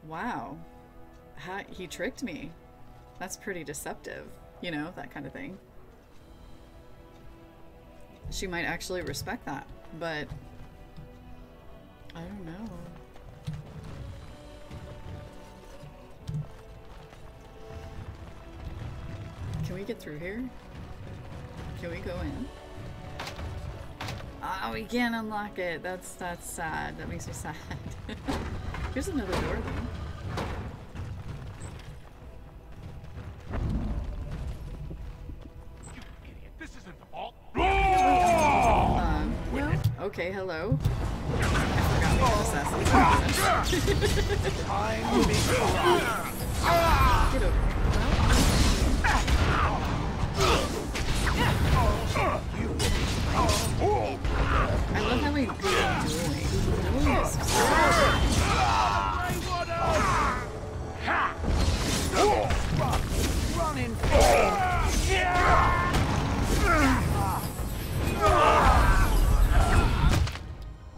Wow. He tricked me. That's pretty deceptive. You know, that kind of thing. She might actually respect that, but... I don't know. Can we get through here? Can we go in? Oh, we can't unlock it. That's sad. That makes me sad. Here's another door, though. This isn't the vault. Yeah. Okay, hello. I forgot we had assassins. Get over here. I love how we do dueling. Dueling is Running.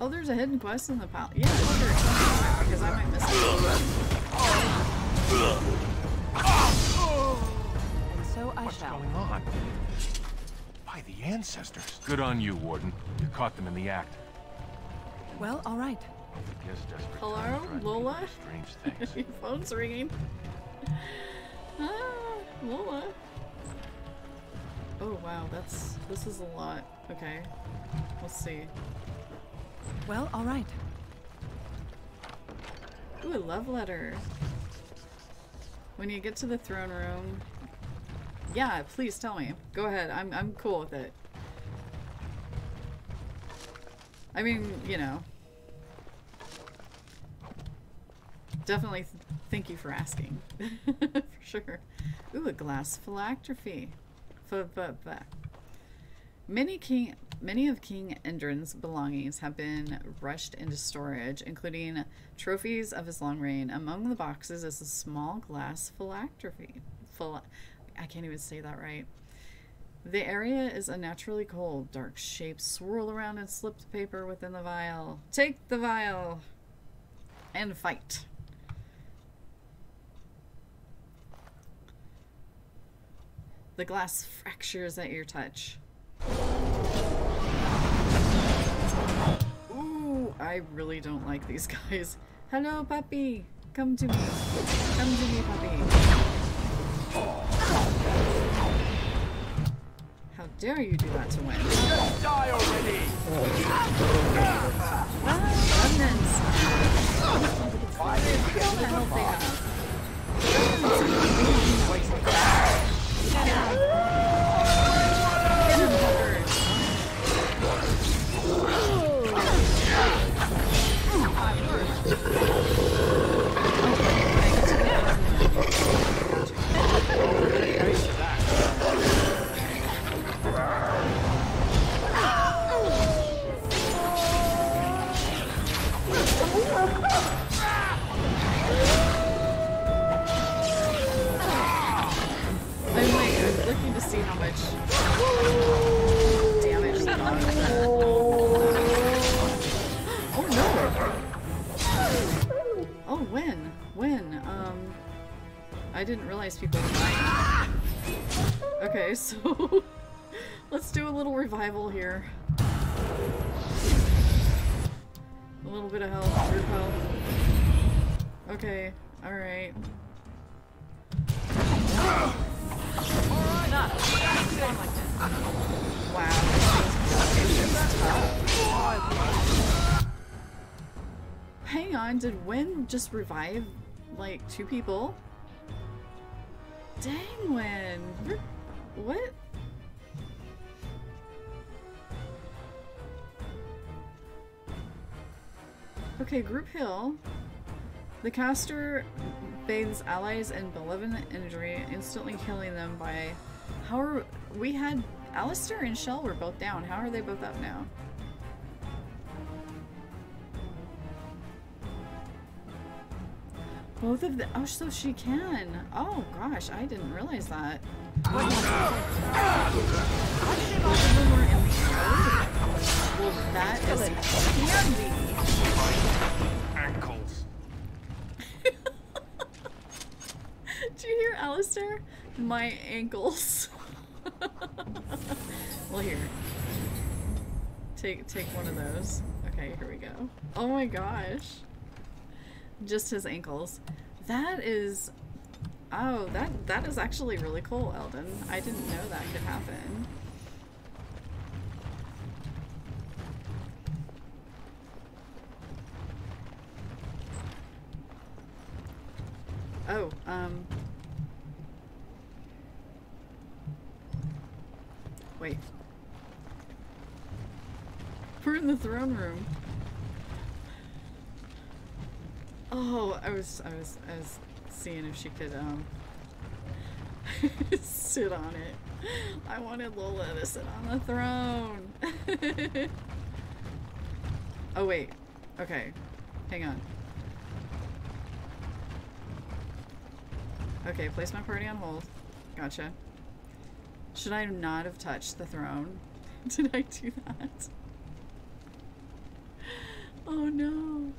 Oh, there's a hidden quest in the palace. Yeah, I wonder because I might miss it. And so I What's shall. going on? By the ancestors. Good on you, Warden. You caught them in the act. Well, all right. Guess desperate Hello, times drive people Lola? to strange things. Your phone's ringing. Lola. Oh wow, this is a lot. Okay, let's see. Well, all right. Ooh, a love letter. When you get to the throne room, yeah, please tell me. Go ahead. I'm cool with it. I mean, you know. Definitely thank you for asking. For sure. Ooh, a glass phylactery. Many of King Endrin's belongings have been rushed into storage, including trophies of his long reign. Among the boxes is a small glass phylactery. I can't even say that right. The area is unnaturally cold. Dark shapes swirl around and slip the paper within the vial. Take the vial and fight. The glass fractures at your touch. Ooh, I really don't like these guys. Hello, puppy. Come to me. Come to me, puppy. How dare you do that to Win? Just die already! Remnants. What the hell they have? Get him, fuckers. I'm looking to see how much damage he does. Oh no! Oh, when? I didn't realize people were dying. Okay, so let's do a little revival here. A little bit of health, group health. Okay, alright. Wow. Hang on, did Win just revive like 2 people? Dang, Win. What? Okay, group heal. The caster bathes allies in malevolent injury, instantly healing them by... How are... We had... Alistair and Shell were both down. How are they both up now? Both of them... Oh, so she can. Oh, gosh. I didn't realize that. Both of them were in the air? Well, that is handy. Ankles. Did you hear Alistair? My ankles. Well, here. Take one of those. Okay, here we go. Oh my gosh. Just his ankles. That is... Oh, that is actually really cool, Eldon. I didn't know that could happen. Oh, wait. We're in the throne room. Oh, I was seeing if she could, sit on it. I wanted Lola to sit on the throne. Oh, wait. Okay. Hang on. Okay, place my party on hold. Gotcha. Should I not have touched the throne? Did I do that? Oh no.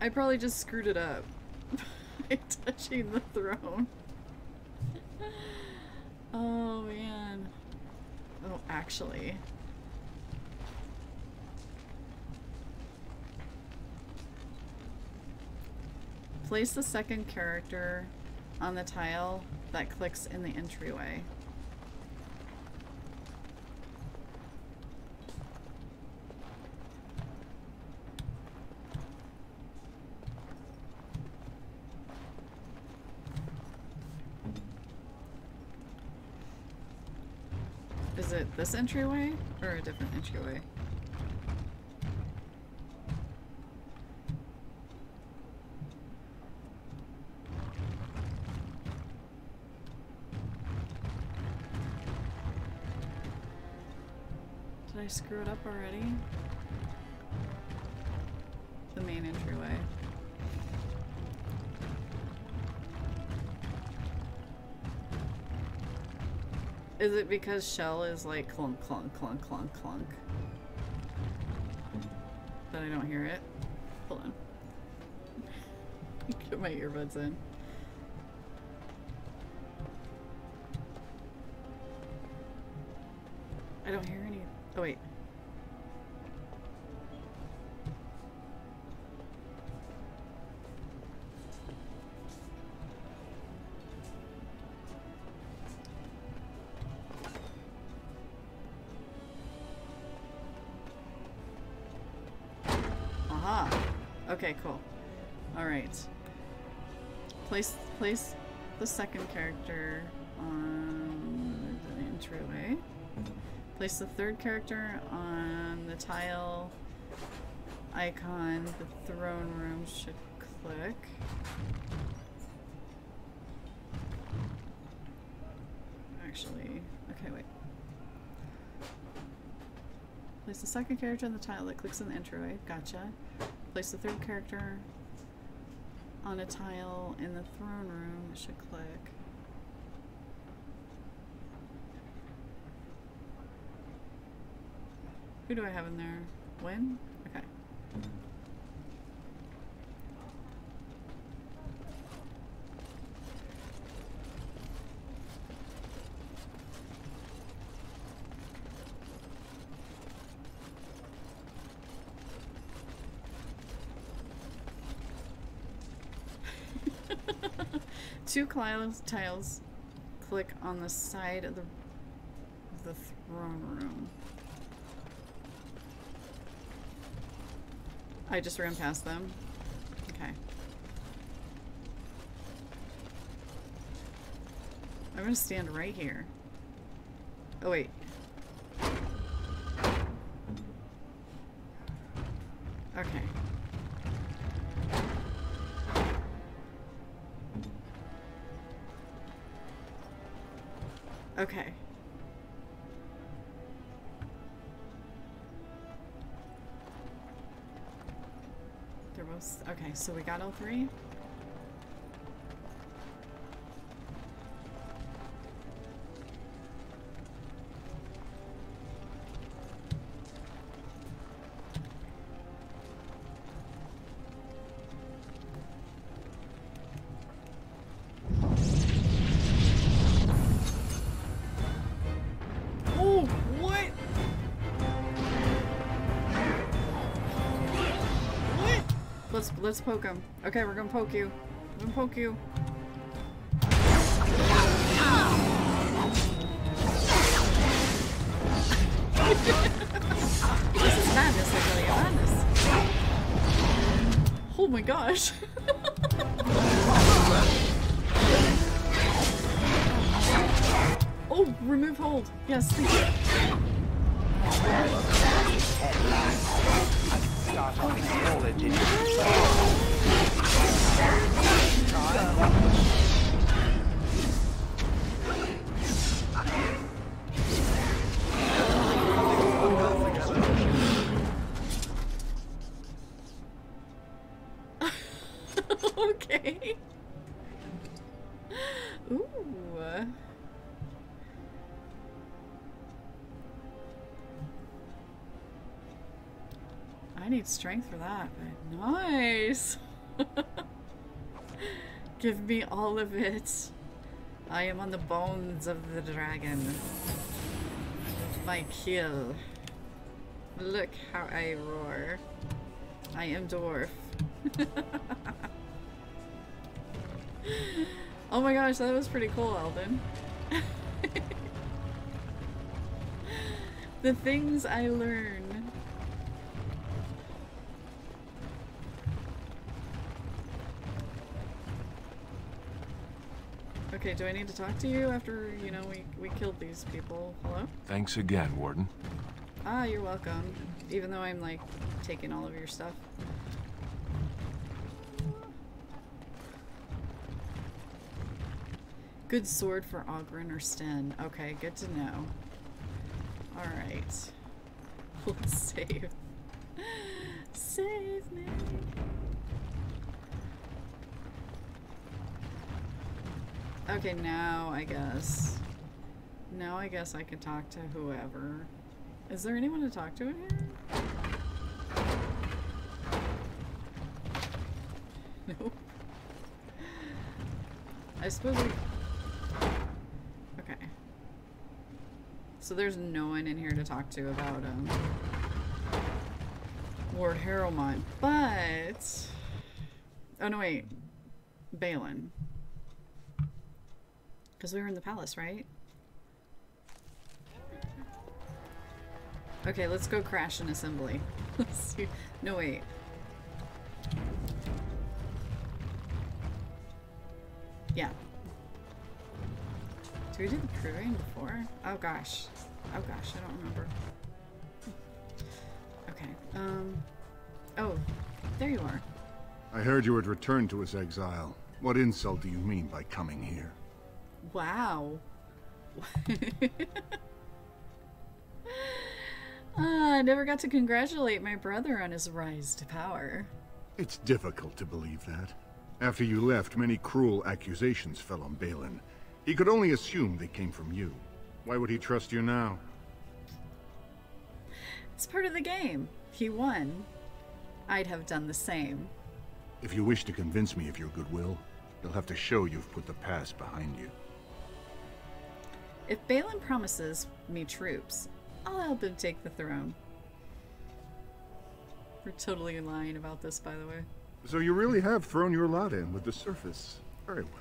I probably just screwed it up by touching the throne. Oh man. Oh, actually. Place the second character on the tile that clicks in the entryway. Is it this entryway or a different entryway? Did I screw it up already? The main entryway. Is it because Shell is like clunk, clunk, clunk, clunk, clunk? That I don't hear it? Hold on. Get my earbuds in. I don't hear any. Oh, wait. Aha. Okay, cool. Alright. Place the second character on the entryway. Place the third character on the tile icon. The throne room should click. Actually, okay, wait. Place the second character on the tile that clicks in the entryway. Gotcha. Place the third character on a tile in the throne room. It should click. Who do I have in there? When? Okay. Two tiles click on the side of the throne room. I just ran past them. Okay. I'm gonna stand right here. Oh wait. Okay. Okay. They're both okay, so we got all three. Let's poke him. Okay, we're gonna poke you. We're gonna poke you. This is madness, I tell you, madness. Oh my gosh. Oh, remove hold. Yes, thank you. Okay. Ooh. I need strength for that, but nice. Give me all of it. I am on the bones of the dragon. My kill. Look how I roar. I am dwarf. Oh my gosh, that was pretty cool, Alden. The things I learn. Okay, do I need to talk to you after, you know, we killed these people? Hello? Thanks again, Warden. Ah, you're welcome. Even though I'm, like, taking all of your stuff. Good sword for Ogren or Sten. Okay, good to know. Alright. Let's save. Save me. Okay, now I guess. Now I guess I can talk to whoever. Is there anyone to talk to in here? Nope. I suppose we... Okay. So there's no one in here to talk to about Lord Harrowmont, but... Oh no, wait. Balin. Because we were in the palace, right? Okay, let's go crash an assembly. Let's see. No, wait. Yeah. Did we do the proving before? Oh gosh. Oh gosh, I don't remember. Okay. Oh, there you are. I heard you had returned to his exile. What insult do you mean by coming here? Wow. I never got to congratulate my brother on his rise to power. It's difficult to believe that. After you left, many cruel accusations fell on Balin. He could only assume they came from you. Why would he trust you now? It's part of the game. He won. I'd have done the same. If you wish to convince me of your goodwill, you'll have to show you've put the past behind you. If Balin promises me troops, I'll help him take the throne. We're totally lying about this, by the way. So you really have thrown your lot in with the surface. Very well.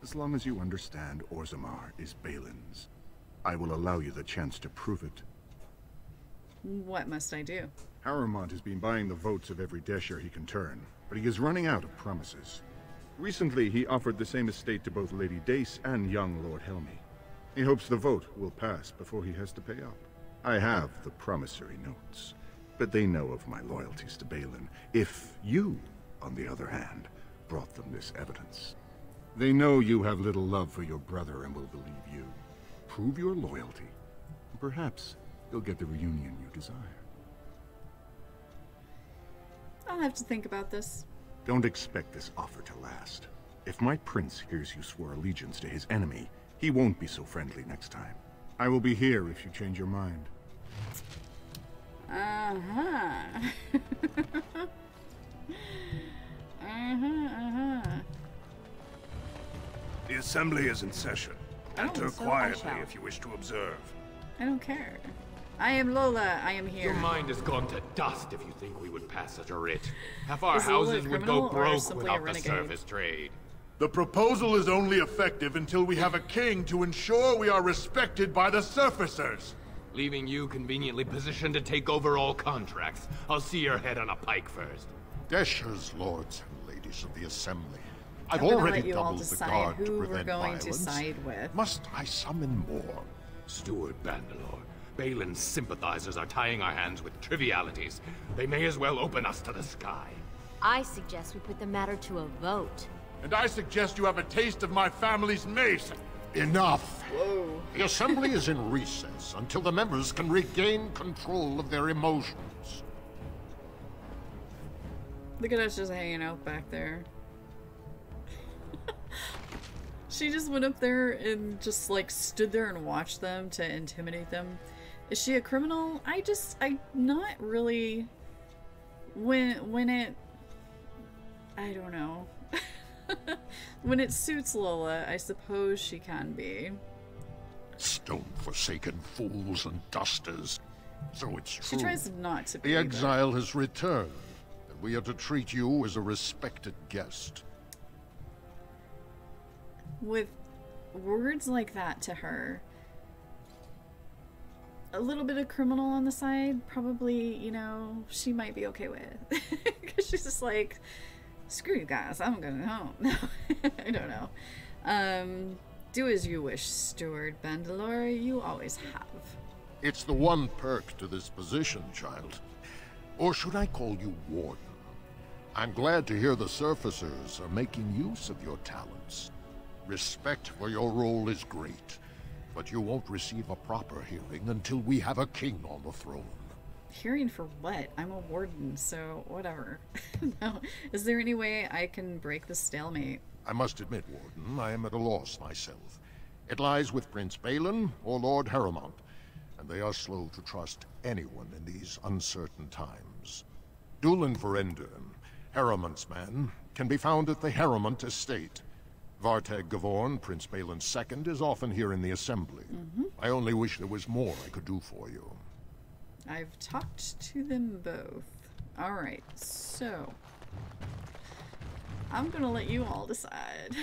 As long as you understand Orzammar is Balin's, I will allow you the chance to prove it. What must I do? Harrowmont has been buying the votes of every Desher he can turn, but he is running out of promises. Recently, he offered the same estate to both Lady Dace and young Lord Helmy. He hopes the vote will pass before he has to pay up. I have the promissory notes, but they know of my loyalties to Balin. If you, on the other hand, brought them this evidence, they know you have little love for your brother and will believe you. Prove your loyalty, and perhaps you'll get the reunion you desire. I'll have to think about this. Don't expect this offer to last. If my prince hears you swore allegiance to his enemy, he won't be so friendly next time. I will be here if you change your mind. The assembly is in session. Enter quietly if you wish to observe. I don't care. I am Lola. I am here. Your mind has gone to dust if you think we would pass such a writ. Half our houses would go broke without the service trade. The proposal is only effective until we have a king to ensure we are respected by the surfacers. Leaving you conveniently positioned to take over all contracts. I'll see your head on a pike first. Desher's lords and ladies of the assembly. I've I'm gonna already let you all doubled the decide guard who to we're prevent going violence. to side with. Must I summon more? Steward Bandalore, Balin's sympathizers are tying our hands with trivialities. They may as well open us to the sky. I suggest we put the matter to a vote. And I suggest you have a taste of my family's mace. Enough. Whoa. The assembly is in recess until the members can regain control of their emotions. Look at us just hanging out back there. She just went up there and just like stood there and watched them to intimidate them. Is she a criminal? I'm not really. When it, I don't know. When it suits Lola, I suppose she can be. Stone-forsaken fools and dusters. So it's true. She tries not to be. The exile has returned, and we are to treat you as a respected guest. With words like that to her, a little bit of criminal on the side, probably, you know, she might be okay with. Because she's just like, screw you guys, I'm going home. No, I don't know. Do as you wish, Steward Bandalore. You always have. It's the one perk to this position, child. Or should I call you Warden? I'm glad to hear the surfacers are making use of your talents. Respect for your role is great, but you won't receive a proper hearing until we have a king on the throne. Hearing for what? I'm a warden, so whatever. No. Is there any way I can break the stalemate? I must admit, Warden, I am at a loss myself. It lies with Prince Balin or Lord Harrowmont, and they are slow to trust anyone in these uncertain times. Dulin Verender, Harrowmont's man, can be found at the Harrowmont estate. Vartag Gavorn, Prince Balin's second, is often here in the assembly. I only wish there was more I could do for you. I've talked to them both. Alright, so I'm gonna let you all decide.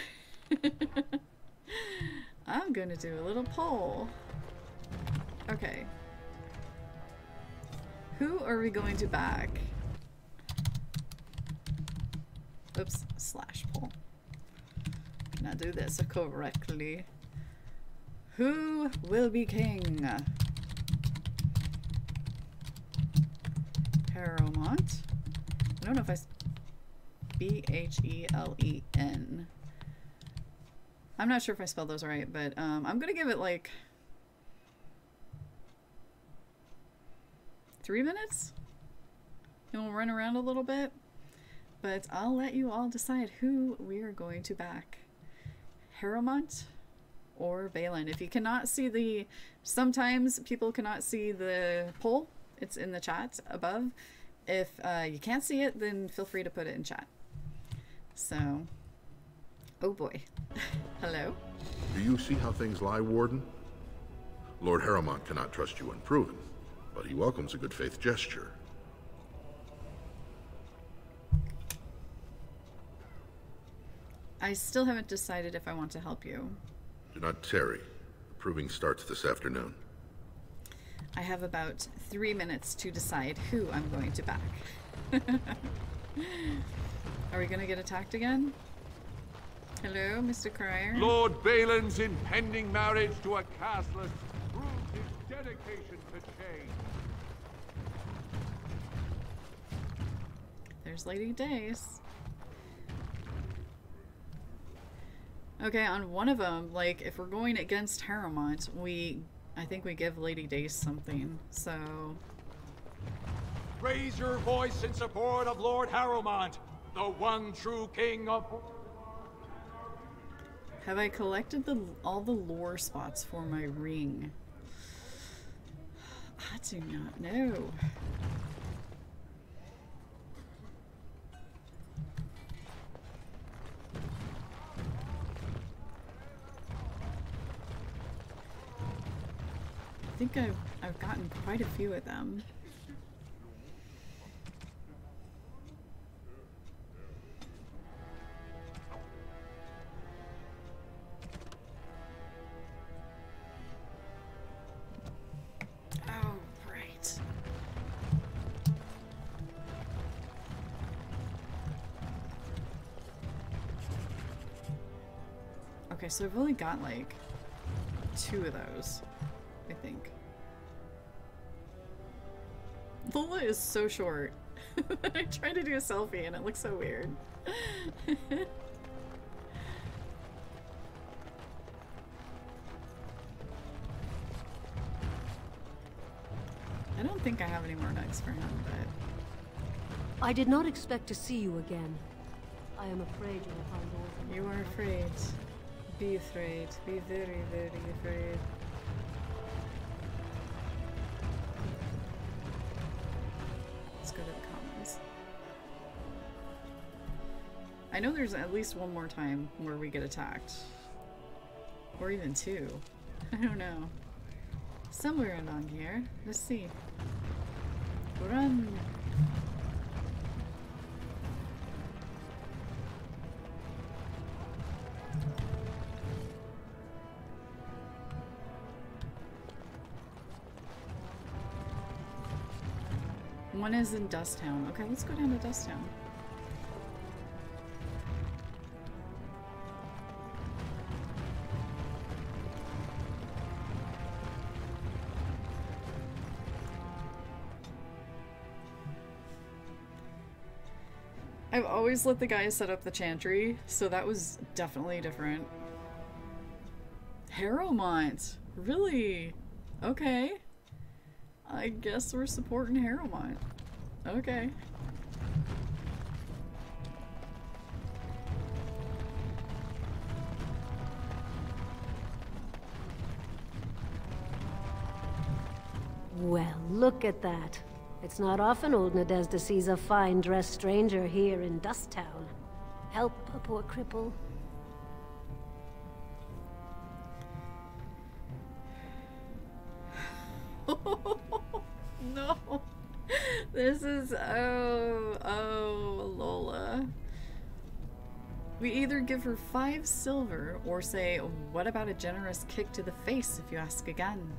I'm gonna do a little poll. Okay. Who are we going to back? Oops, /poll. Can I do this correctly? Who will be king? Harrowmont. I don't know if I... B-H-E-L-E-N. I'm not sure if I spelled those right, but I'm gonna give it like 3 minutes, and we'll run around a little bit, but I'll let you all decide who we are going to back. Harrowmont or Balin. If you cannot see the... Sometimes people cannot see the poll. It's in the chat above. If you can't see it, then feel free to put it in chat. So, oh boy. Hello? Do you see how things lie, Warden? Lord Harrowmont cannot trust you unproven, but he welcomes a good faith gesture. I still haven't decided if I want to help you. Do not tarry. The proving starts this afternoon. I have about 3 minutes to decide who I'm going to back. Are we going to get attacked again? Hello, Mr. Crier? Lord Balin's impending marriage to a castless proves his dedication to change. There's Lady Dace. Okay, on one of them, like, if we're going against Harrowmont, I think we give Lady Dace something, so... Raise your voice in support of Lord Harrowmont, the one true king of... Have I collected all the lore spots for my ring? I do not know. I think I've gotten quite a few of them. Oh, right. Okay, so I've only got like 2 of those, I think. Lola is so short. I tried to do a selfie and it looks so weird. I don't think I have any more nugs for him, but... I did not expect to see you again. I am afraid you will find Orzammar. You are afraid. Be afraid. Be very, very afraid. Let's go to the comments. I know there's at least one more time where we get attacked. Or even 2. I don't know. Somewhere along here. Let's see. Run! One is in Dusttown. Okay, let's go down to Dusttown. I've always let the guys set up the chantry, so that was definitely different. Harrowmont. Really? Okay. I guess we're supporting Harrowmont. Okay. Well, look at that. It's not often old Nadezhda sees a fine-dressed stranger here in Dust Town. Help a poor cripple. No. This is... Oh, Lola. We either give her 5 silver or say, what about a generous kick to the face if you ask again?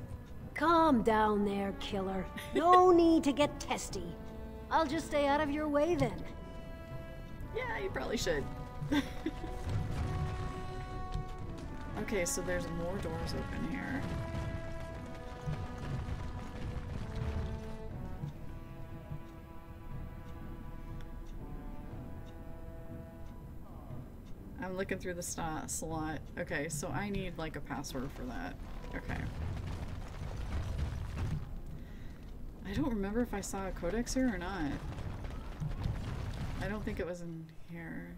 Calm down there, killer. No need to get testy. I'll just stay out of your way then. Yeah, you probably should. Okay, so there's more doors open here. I'm looking through the slot. Okay, so I need like a password for that. Okay. I don't remember if I saw a codex here or not. I don't think it was in here.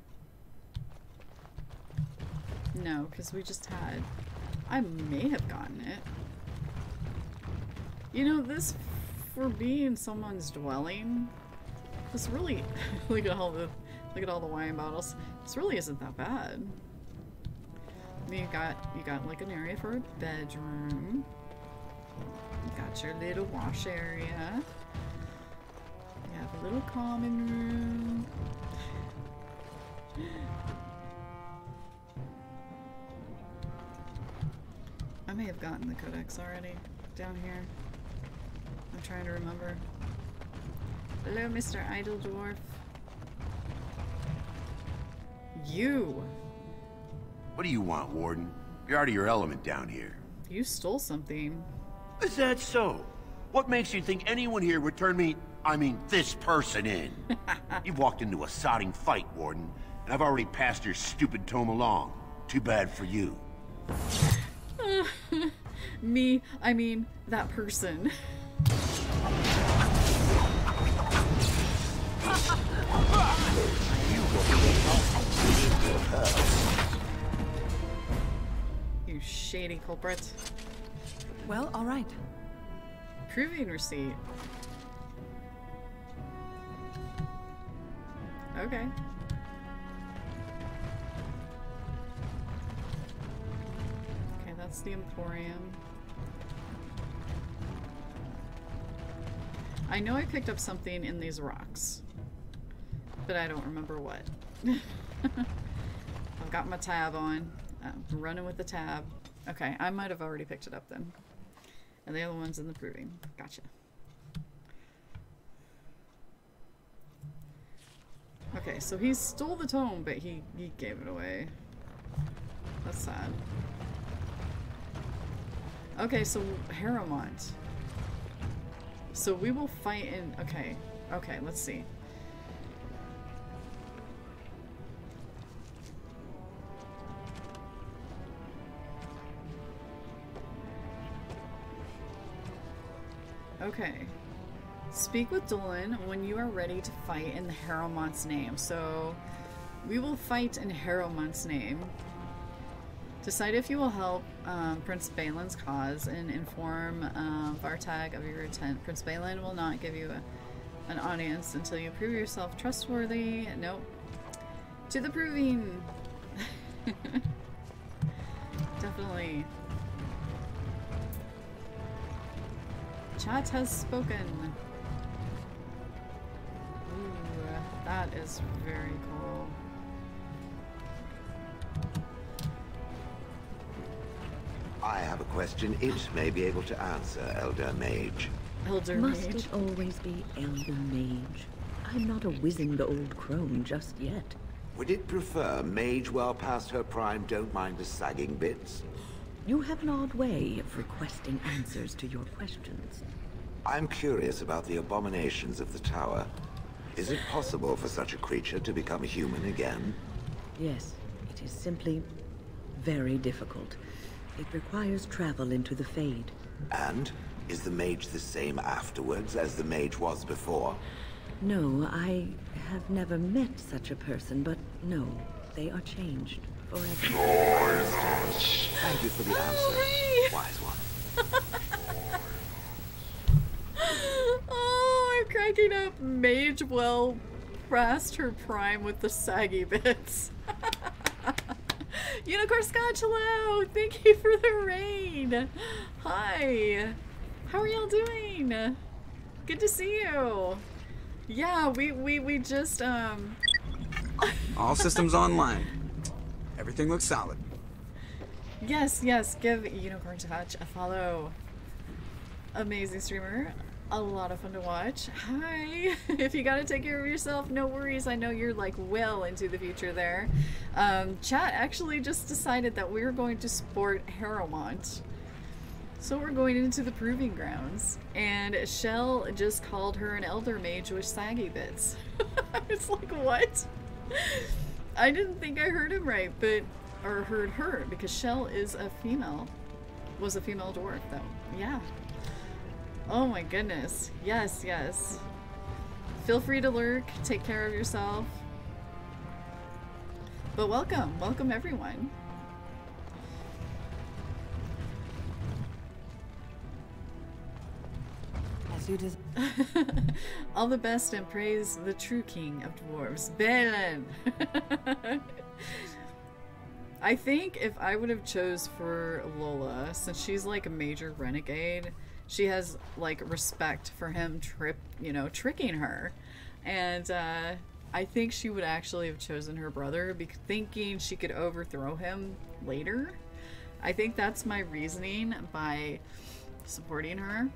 No, because we just had... I may have gotten it. You know, this, for being someone's dwelling, this really... look at all the wine bottles. This really isn't that bad. I mean, you got like an area for a bedroom. You got your little wash area. You have a little common room. I may have gotten the codex already down here. I'm trying to remember. Hello, Mr. Idle Dwarf. You! What do you want, Warden? You're out of your element down here. You stole something. Is that so? What makes you think anyone here would turn me, I mean this person in? You've walked into a sodding fight, Warden, and I've already passed your stupid tome along. Too bad for you. Me, I mean that person. You shady culprit. Well, all right. Proving receipt. Okay. Okay, that's the Emporium. I know I picked up something in these rocks, but I don't remember what. I've got my tab on. I'm running with the tab. Okay, I might have already picked it up then. And the other one's in the proving. Gotcha. Okay, so he stole the tome, but he gave it away. That's sad. Okay, so Harrowmont. So we will fight in... Okay, let's see. Okay. Speak with Dolan when you are ready to fight in the Harrowmont's name. So, we will fight in Harrowmont's name. Decide if you will help Prince Balin's cause and inform Vartag of your intent. Prince Balin will not give you an audience until you prove yourself trustworthy. Nope. To the proving. Definitely. Chat has spoken. Ooh, that is very cool. I have a question it may be able to answer, Elder Mage. Elder Must Mage. it always be Elder Mage? I'm not a wizened old crone just yet. Would it prefer mage well past her prime don't mind the sagging bits? You have an odd way of requesting answers to your questions. I'm curious about the abominations of the tower. Is it possible for such a creature to become human again? Yes, it is simply very difficult. It requires travel into the Fade. And? Is the mage the same afterwards as the mage was before? No, I have never met such a person, but no, they are changed forever. Thank you for the answer, wise one. Oh, I'm cracking up. Mage well past her prime with the saggy bits. Unicorn Scotch, hello! Thank you for the raid! Hi! How are y'all doing? Good to see you! Yeah, we just, All systems online. Everything looks solid. Yes, give Unicorn Scotch a follow. Amazing streamer. A lot of fun to watch. Hi! If you gotta take care of yourself, no worries. I know you're like well into the future there. Chat actually just decided that we're going to sport Harrowmont. So we're going into the Proving Grounds. And Shell just called her an Elder Mage with saggy bits. It's like, what? I didn't think I heard him right, but... Or heard her, because Shell is a female. Was a female dwarf, though. Yeah. Oh my goodness. Yes. Feel free to lurk. Take care of yourself. But welcome everyone. As you just all the best and praise the true king of dwarves, Balin. I think if I would have chose for Lola, since she's like a major renegade, she has like respect for him tricking her, and I think she would actually have chosen her brother thinking she could overthrow him later. I think that's my reasoning by supporting her.